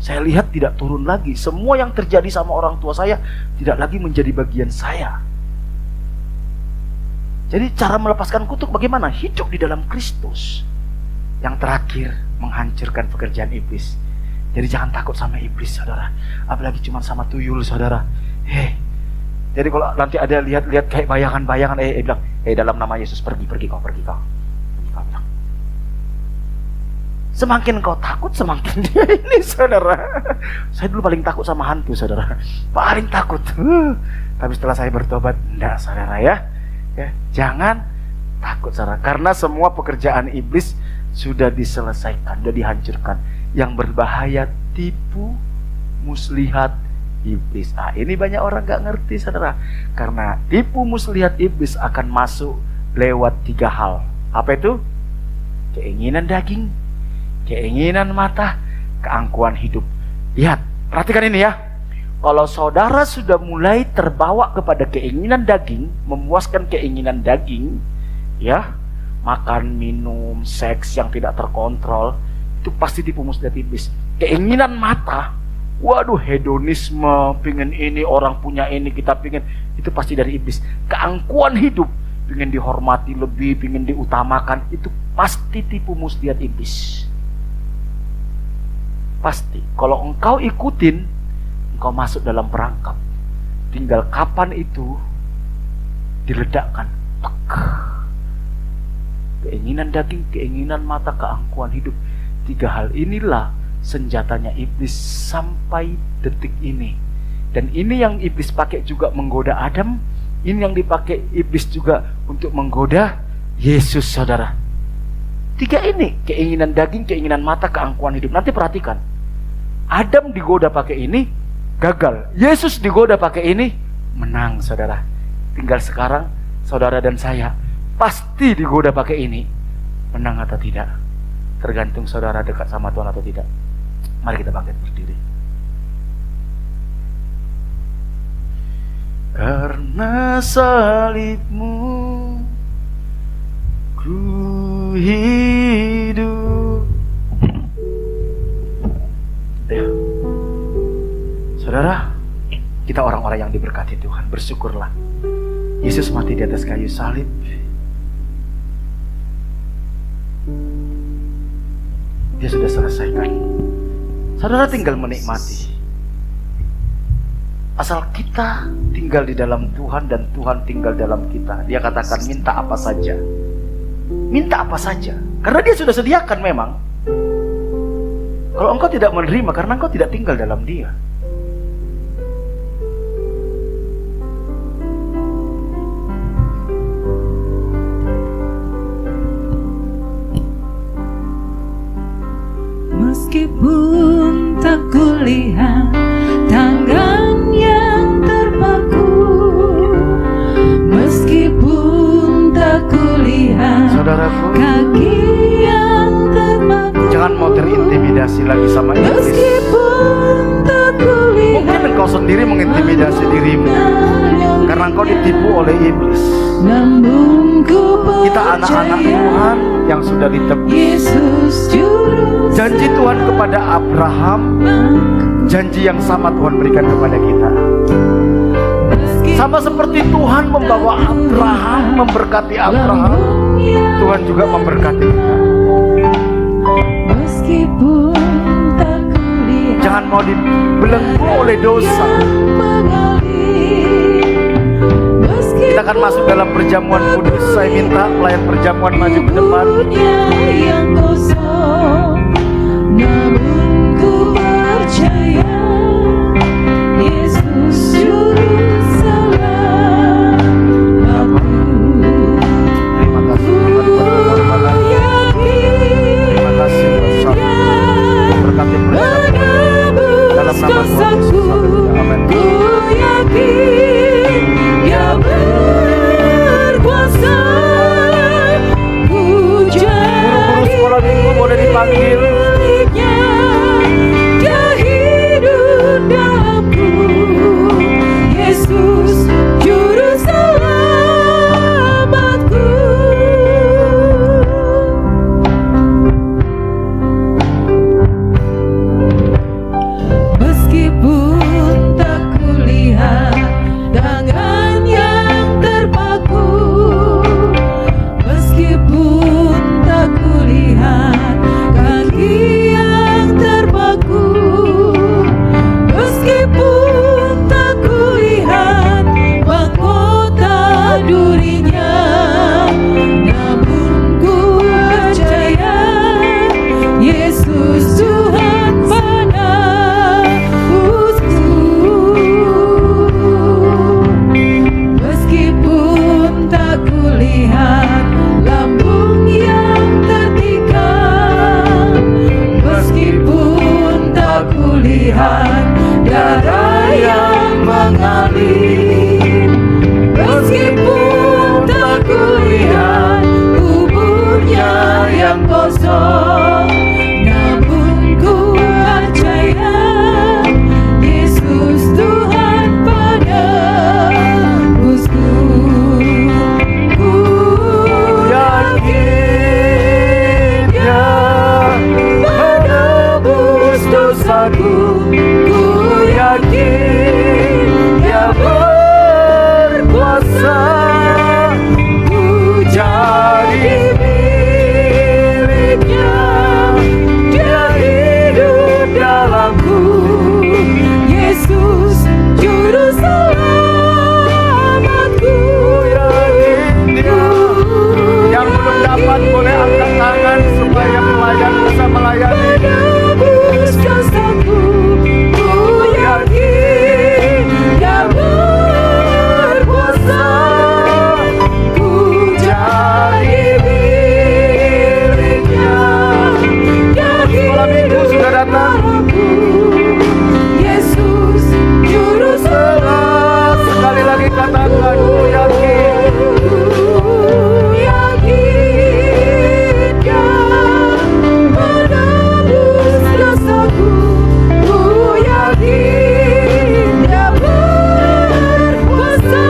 [SPEAKER 2] saya lihat tidak turun lagi. Semua yang terjadi sama orang tua saya tidak lagi menjadi bagian saya. Jadi cara melepaskan kutuk bagaimana? Hidup di dalam Kristus. Yang terakhir, menghancurkan pekerjaan iblis. Jadi jangan takut sama iblis, saudara. Apalagi cuma sama tuyul, saudara. Jadi kalau nanti ada lihat kayak bayangan-bayangan, bilang, dalam nama Yesus pergi kau. Bilang. Semakin kau takut, semakin dia ini, saudara. Saya dulu paling takut sama hantu, saudara. Paling takut. Tapi setelah saya bertobat, enggak, saudara ya. Jangan takut, saudara. Karena semua pekerjaan iblis sudah diselesaikan, sudah dihancurkan. Yang berbahaya tipu muslihat iblis. Ini banyak orang gak ngerti, saudara. Karena tipu muslihat iblis akan masuk lewat 3 hal. Apa itu? Keinginan daging, keinginan mata, keangkuhan hidup. Lihat, perhatikan ini ya. Kalau saudara sudah mulai terbawa kepada keinginan daging, memuaskan keinginan daging, ya, makan, minum, seks yang tidak terkontrol, itu pasti tipu muslihat iblis. Keinginan mata, waduh, hedonisme, pingin ini, orang punya ini, kita pingin, itu pasti dari iblis. Keangkuhan hidup, pingin dihormati lebih, pingin diutamakan, itu pasti tipu muslihat iblis. Pasti. Kalau engkau ikutin, engkau masuk dalam perangkap. Tinggal kapan itu diledakkan. Keinginan daging, keinginan mata, keangkuhan hidup. 3 hal inilah senjatanya iblis sampai detik ini. Dan ini yang iblis pakai juga menggoda Adam. Ini yang dipakai iblis juga untuk menggoda Yesus, saudara. 3 ini, keinginan daging, keinginan mata, keangkuhan hidup. Nanti perhatikan, Adam digoda pakai ini, gagal. Yesus digoda pakai ini, menang, saudara. Tinggal sekarang saudara dan saya pasti digoda pakai ini, menang atau tidak, tergantung saudara dekat sama Tuhan atau tidak. Mari kita bangkit berdiri. Karena salibmu ku hidup. Saudara, kita orang-orang yang diberkati Tuhan, bersyukurlah. Yesus mati di atas kayu salib. Dia sudah selesaikan. Saudara tinggal menikmati. Asal kita tinggal di dalam Tuhan dan Tuhan tinggal dalam kita. Dia katakan minta apa saja. Minta apa saja. Karena dia sudah sediakan memang. Kalau engkau tidak menerima karena engkau tidak tinggal dalam dia.
[SPEAKER 1] Meskipun tak kulihat tangan yang terpaku, meskipun tak kulihat
[SPEAKER 2] Saudaraku,
[SPEAKER 1] kaki yang terpaku,
[SPEAKER 2] jangan mau terintimidasi lagi sama iblis.
[SPEAKER 1] meskipun tak kulihat.
[SPEAKER 2] Mungkin engkau sendiri mengintimidasi dirimu karena engkau ditipu oleh iblis.
[SPEAKER 1] Namun ku
[SPEAKER 2] Kita anak-anak Tuhan yang sudah ditebus.
[SPEAKER 1] Yesus juru
[SPEAKER 2] Janji Tuhan kepada Abraham, janji yang sama Tuhan berikan kepada kita. Sama seperti Tuhan membawa Abraham, memberkati Abraham, Tuhan juga memberkati kita.
[SPEAKER 1] Meskipun tak kulihat.
[SPEAKER 2] Jangan mau dibelenggu oleh dosa. Kita akan masuk dalam perjamuan kudus. Saya minta pelayan perjamuan maju ke depan.
[SPEAKER 1] Yang kosong, namun ku percaya Yesus juru selamatku.
[SPEAKER 2] Terima kasih Tuhan berkorban. Terima kasih bersama. Berkati perjamuan dalam nama Tuhan Yesus. Amin.
[SPEAKER 1] Ku yakin Dia berkuasa
[SPEAKER 2] panggil.
[SPEAKER 1] Dia hidup dalamku, Yesus Juru Selamatku. Meskipun tak kulihat tangan yang terpaku, meskipun tak kulihat kaki yang terpaku, meskipun tak kulihat mahkota durinya, namun ku percaya Yesus Tuhan penebusku. Meskipun tak kulihat lambung yang tertikam, meskipun tak kulihat darah yang mengalir, meskipun tak kulihat kuburnya yang kosong, namun ku percaya Yesus Tuhan penebusku. Ku yakin Dia menebus dosaku, ku yakin Dia berkuasa, ku jadi miliknya. Dia hidup dalamku, Yesus Juru Selamatku.
[SPEAKER 2] Dia yang belum dapat boleh angkat tangan supaya pelayan bisa melayani.
[SPEAKER 1] Menebus dosaku, ku yakin Dia berkuasa, ku jadi miliknya. Dia
[SPEAKER 2] Malam minggu sudah datang.
[SPEAKER 1] dalamku, Yesus Juru Selamatku.
[SPEAKER 2] Sekali lagi katakan, ku yakin.
[SPEAKER 1] Ku yakin Dia menebus dosaku, ku yakin Dia berkuasa,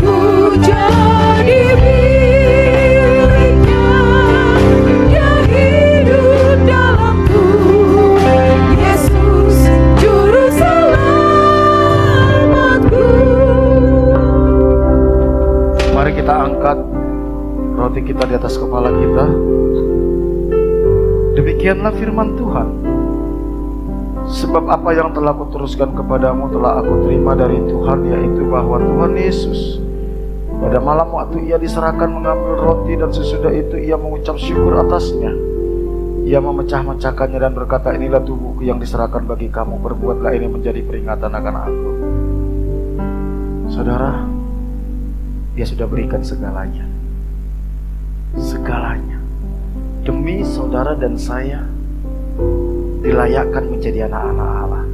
[SPEAKER 1] ku jadi miliknya. Dia hidup dalamku, Yesus Juru Selamatku.
[SPEAKER 2] Mari kita angkat roti kita di atas kepala kita. Demikianlah firman Tuhan. Sebab apa yang telah kuteruskan kepadamu telah aku terima dari Tuhan, yaitu bahwa Tuhan Yesus pada malam waktu ia diserahkan mengambil roti, dan sesudah itu ia mengucap syukur atasnya. Ia memecah-mecahkannya dan berkata, inilah tubuhku yang diserahkan bagi kamu, perbuatlah ini menjadi peringatan akan aku. Saudara, Dia sudah berikan segalanya. Segalanya. Demi saudara dan saya dilayakkan menjadi anak-anak Allah.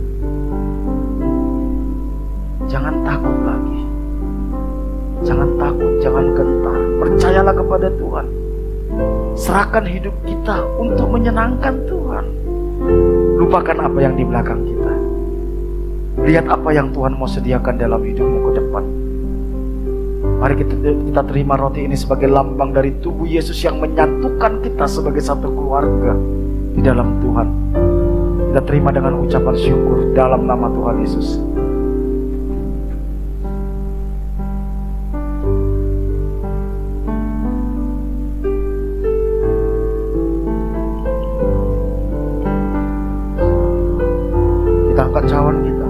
[SPEAKER 2] Jangan takut lagi. Jangan takut, jangan gentar. Percayalah kepada Tuhan. Serahkan hidup kita untuk menyenangkan Tuhan. Lupakan apa yang di belakang kita. Lihat apa yang Tuhan mau sediakan dalam hidupmu ke depan. Mari kita terima roti ini sebagai lambang dari tubuh Yesus yang menyatukan kita sebagai satu keluarga di dalam Tuhan. Kita terima dengan ucapan syukur dalam nama Tuhan Yesus. Kita angkat cawan kita.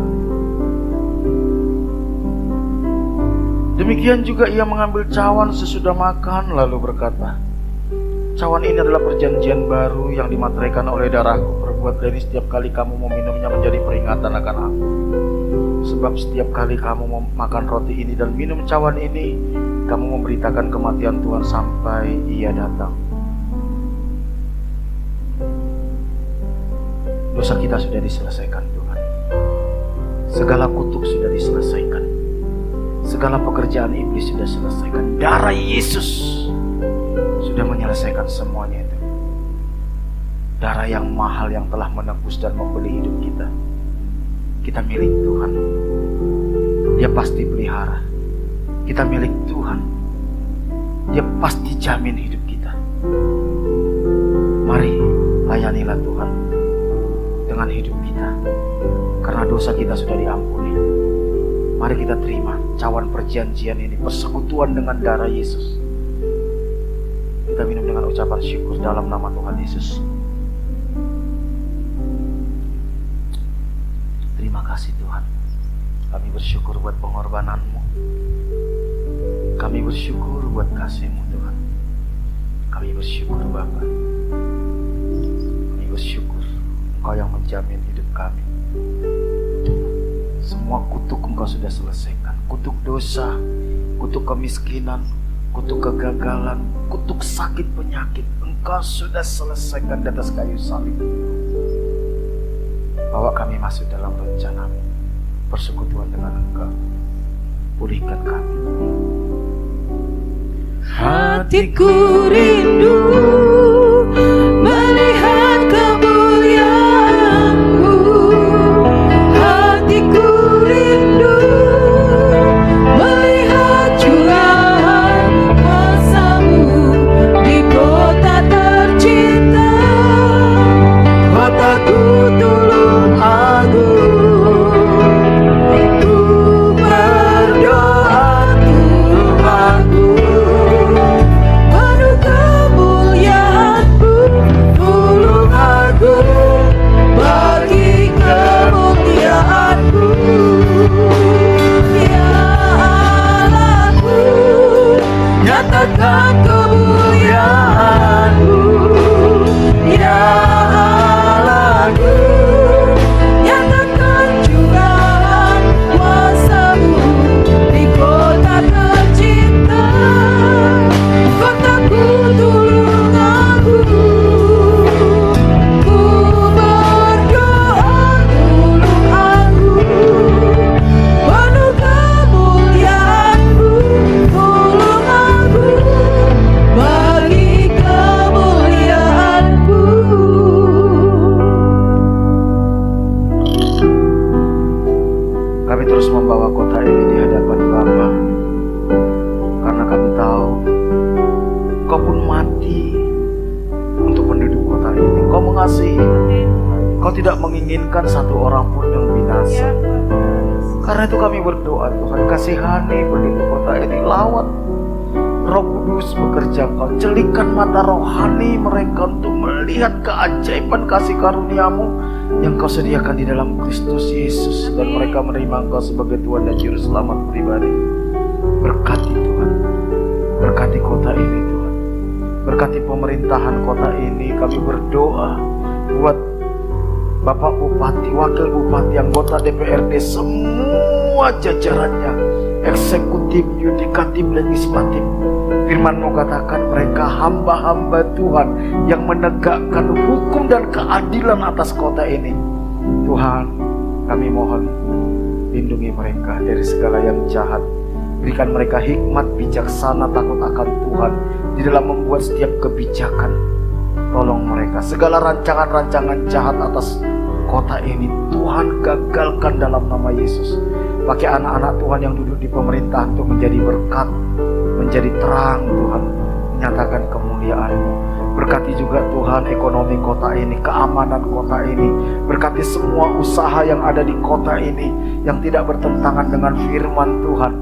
[SPEAKER 2] Demikian juga ia mengambil cawan sesudah makan lalu berkata, cawan ini adalah perjanjian baru yang dimateraikan oleh darahku. Perbuatlah ini setiap kali kamu meminumnya menjadi peringatan akan aku. Sebab setiap kali kamu makan roti ini dan minum cawan ini, kamu memberitakan kematian Tuhan sampai ia datang. Dosa kita sudah diselesaikan Tuhan. Segala kutuk sudah diselesaikan. Segala pekerjaan iblis sudah selesaikan. Darah Yesus sudah menyelesaikan semuanya itu. darah yang mahal yang telah menebus dan membeli hidup kita. Kita milik Tuhan. Dia pasti pelihara. Kita milik Tuhan. Dia pasti jamin hidup kita. Mari layanilah Tuhan dengan hidup kita, karena dosa kita sudah diampuni. Mari kita terima cawan perjanjian ini, persekutuan dengan darah Yesus. Kita minum dengan ucapan syukur dalam nama Tuhan Yesus. Terima kasih Tuhan. Kami bersyukur buat pengorbanan-Mu. Kami bersyukur buat kasih-Mu Tuhan. Kami bersyukur Bapa. Kami bersyukur Engkau yang menjamin hidup kami. Semua kutuk Engkau sudah selesaikan. Kutuk dosa, kutuk kemiskinan, kutuk kegagalan, kutuk sakit penyakit, Engkau sudah selesaikan di atas kayu salib. Bawa kami masuk dalam rencana-Mu, persekutuan dengan Engkau. Pulihkan kami.
[SPEAKER 1] Hatiku rindu melihat kemuliaan-Mu. Hatiku rindu melihat curahan kuasa-Mu di kota tercinta.
[SPEAKER 2] Kotaku tulung agung, ku berdoa tulung agung.
[SPEAKER 1] Penuh kemuliaan-Mu, tulung agung, bagi kemuliaan-Mu. Ya Allahku, nyatakan kemuliaan-Mu. Ya Allahku, nyatakan curahan kuasa-Mu di kota tercinta. Kotaku tulung agung, ku berdoa tulung agung. Penuh kemuliaan-Mu, tulung agung, bagi kemuliaan-Mu.
[SPEAKER 2] Kami terus membawa kota ini di hadapan Bapa, karena kami tahu Kau pun mati untuk penduduk kota ini. Kau mengasihi, Kau tidak menginginkan satu orang pun yang binasa. Karena itu kami berdoa, Tuhan, kasihani penduduk kota ini. Lawat Roh Kudus bekerja, Kau celikan mata rohani mereka untuk melihat keajaiban kasih karunia-Mu yang Kau sediakan di dalam Kristus Yesus, dan mereka menerima Engkau sebagai Tuhan dan Juru Selamat pribadi. Berkati Tuhan, berkati kota ini Tuhan, berkati pemerintahan kota ini. Kami berdoa buat Bapak Bupati, Wakil Bupati, anggota DPRD, semua jajarannya, eksekutif, yudikatif, legislatif. Firman-Mu katakan mereka hamba-hamba Tuhan yang menegakkan hukum dan keadilan atas kota ini. Tuhan, kami mohon lindungi mereka dari segala yang jahat. Berikan mereka hikmat, bijaksana, takut akan Tuhan di dalam membuat setiap kebijakan. Tolong mereka, segala rancangan-rancangan jahat atas kota ini Tuhan gagalkan dalam nama Yesus. Pakai anak-anak Tuhan yang duduk di pemerintahan untuk menjadi berkat, menjadi terang Tuhan, menyatakan kemuliaan-Mu. Berkati juga Tuhan ekonomi kota ini, keamanan kota ini. Berkati semua usaha yang ada di kota ini yang tidak bertentangan dengan firman Tuhan.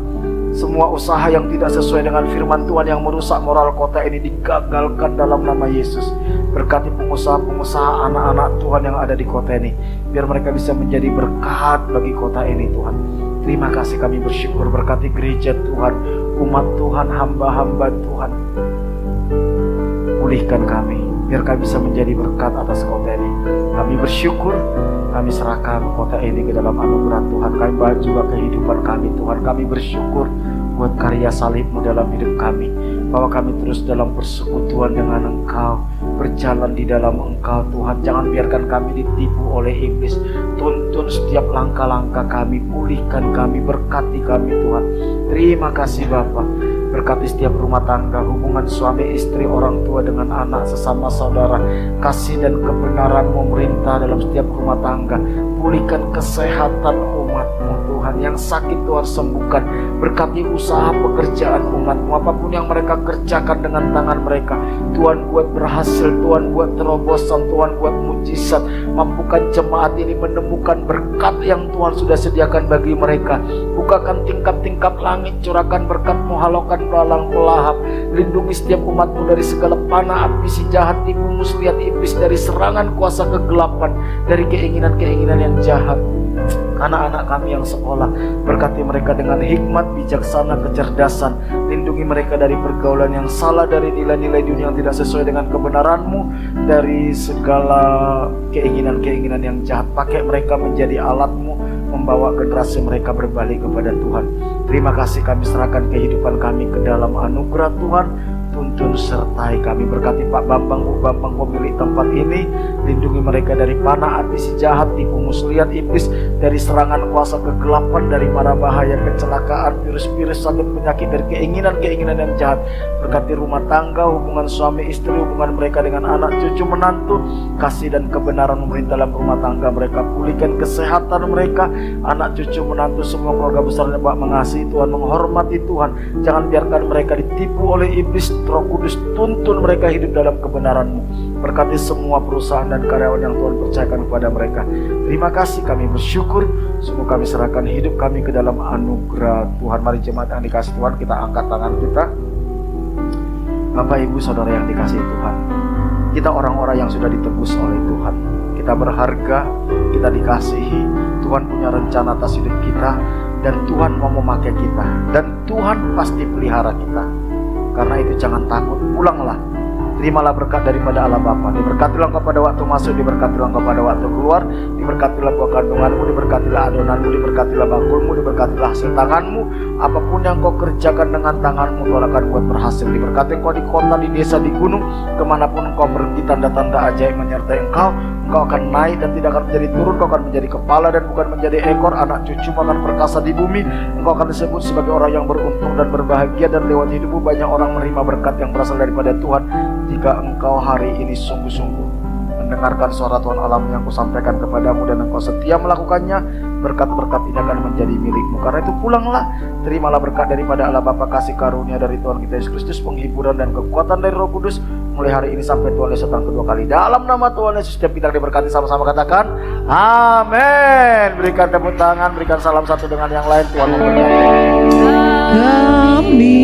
[SPEAKER 2] Semua usaha yang tidak sesuai dengan firman Tuhan yang merusak moral kota ini digagalkan dalam nama Yesus. Berkati pengusaha-pengusaha anak-anak Tuhan yang ada di kota ini, biar mereka bisa menjadi berkat bagi kota ini Tuhan. Terima kasih, kami bersyukur. Berkati gereja Tuhan, umat Tuhan, hamba-hamba Tuhan. Pulihkan kami, biar kami bisa menjadi berkat atas kota ini. Kami bersyukur, kami serahkan kota ini ke dalam anugerah Tuhan. Kami bahas juga kehidupan kami Tuhan. Kami bersyukur buat karya salib-Mu dalam hidup kami, bahwa kami terus dalam persekutuan dengan Engkau, berjalan di dalam Engkau Tuhan. Jangan biarkan kami ditipu oleh iblis. Tuntun setiap langkah-langkah kami, pulihkan kami, berkati kami Tuhan. Terima kasih Bapa. Berkati setiap rumah tangga, hubungan suami istri, orang tua dengan anak, sesama saudara. Kasih dan kebenaran memerintah dalam setiap rumah tangga. Pulihkan kesehatan umat-Mu Tuhan. Yang sakit Tuhan sembuhkan. Berkati usaha pekerjaan umat-Mu, apapun yang mereka kerjakan dengan tangan mereka, Tuhan buat berhasil, Tuhan buat terobosan, Tuhan buat mujizat. Mampukan jemaat ini menemukan berkat yang Tuhan sudah sediakan bagi mereka. Bukakan tingkap-tingkap langit, curahkan berkat-Mu, halaukan belalang pelahap. Lindungi setiap umat-Mu dari segala panah api si jahat, tipu muslihat iblis, dari serangan kuasa kegelapan, dari keinginan-keinginan yang jahat. Anak-anak kami yang sekolah, berkati mereka dengan hikmat, bijaksana, kecerdasan. Lindungi mereka dari pergaulan yang salah, dari nilai-nilai dunia yang tidak sesuai dengan kebenaran-Mu, dari segala keinginan-keinginan yang jahat. Pakai mereka menjadi alat-Mu, membawa generasi mereka berbalik kepada Tuhan. Terima kasih, kami serahkan kehidupan kami ke dalam anugerah Tuhan. Tuntun sertai kami. Berkati Pak Bambang, Bu Bambang, pemilik tempat ini. Lindungi mereka dari panah api si jahat, tipu muslihat iblis, dari serangan kuasa kegelapan, dari mara bahaya, kecelakaan, virus-virus, sakit, penyakit, dari keinginan-keinginan yang jahat. Berkati rumah tangga, hubungan suami istri, hubungan mereka dengan anak cucu menantu. Kasih dan kebenaran memerintah dalam rumah tangga mereka. Pulihkan kesehatan mereka, anak cucu menantu, semua keluarga besarnya Pak mengasihi Tuhan, menghormati Tuhan. Jangan biarkan mereka ditipu oleh iblis. Roh Kudus, tuntun mereka hidup dalam kebenaran-Mu. Berkati semua perusahaan dan karyawan yang Tuhan percayakan kepada mereka. Terima kasih, kami bersyukur. Sungguh kami serahkan hidup kami ke dalam anugerah Tuhan. Mari jemaat yang dikasih Tuhan, kita angkat tangan kita. Bapak Ibu Saudara yang dikasihi Tuhan, kita orang-orang yang sudah ditebus oleh Tuhan. Kita berharga, kita dikasihi. Tuhan punya rencana atas hidup kita, dan Tuhan mau memakai kita, dan Tuhan pasti pelihara kita. Karena itu jangan takut, pulanglah. Terimalah berkat daripada Allah Bapa. Diberkatilah engkau pada waktu masuk, diberkatilah engkau pada waktu keluar, diberkatilah buah kandunganmu, diberkatilah adonanmu, diberkatilah bakulmu, diberkatilah hasil tanganmu. Apapun yang kau kerjakan dengan tanganmu, Tuhan akan buat berhasil. Diberkati engkau di kota, di desa, di gunung, kemanapun engkau pergi, tanda-tanda ajaib menyertai engkau. Engkau akan naik dan tidak akan menjadi turun. Engkau akan menjadi kepala dan bukan menjadi ekor. Anak cucumu akan perkasa di bumi. Engkau akan disebut sebagai orang yang beruntung dan berbahagia, dan lewat hidupmu banyak orang menerima berkat yang berasal daripada Tuhan. Jika engkau hari ini sungguh-sungguh mendengarkan suara Tuhan Allahmu yang kusampaikan kepadamu, dan engkau setia melakukannya, berkat-berkat ini akan menjadi milikmu. Karena itu pulanglah, terimalah berkat daripada Allah Bapa, kasih karunia dari Tuhan kita Yesus Kristus, penghiburan dan kekuatan dari Roh Kudus, mulai hari ini sampai Tuhan Yesus datang kedua kali. Dalam nama Tuhan Yesus setiap kita diberkati, sama-sama katakan amin. Berikan tepuk tangan, berikan salam satu dengan yang lain. Tuhan memberkati.
[SPEAKER 1] Kami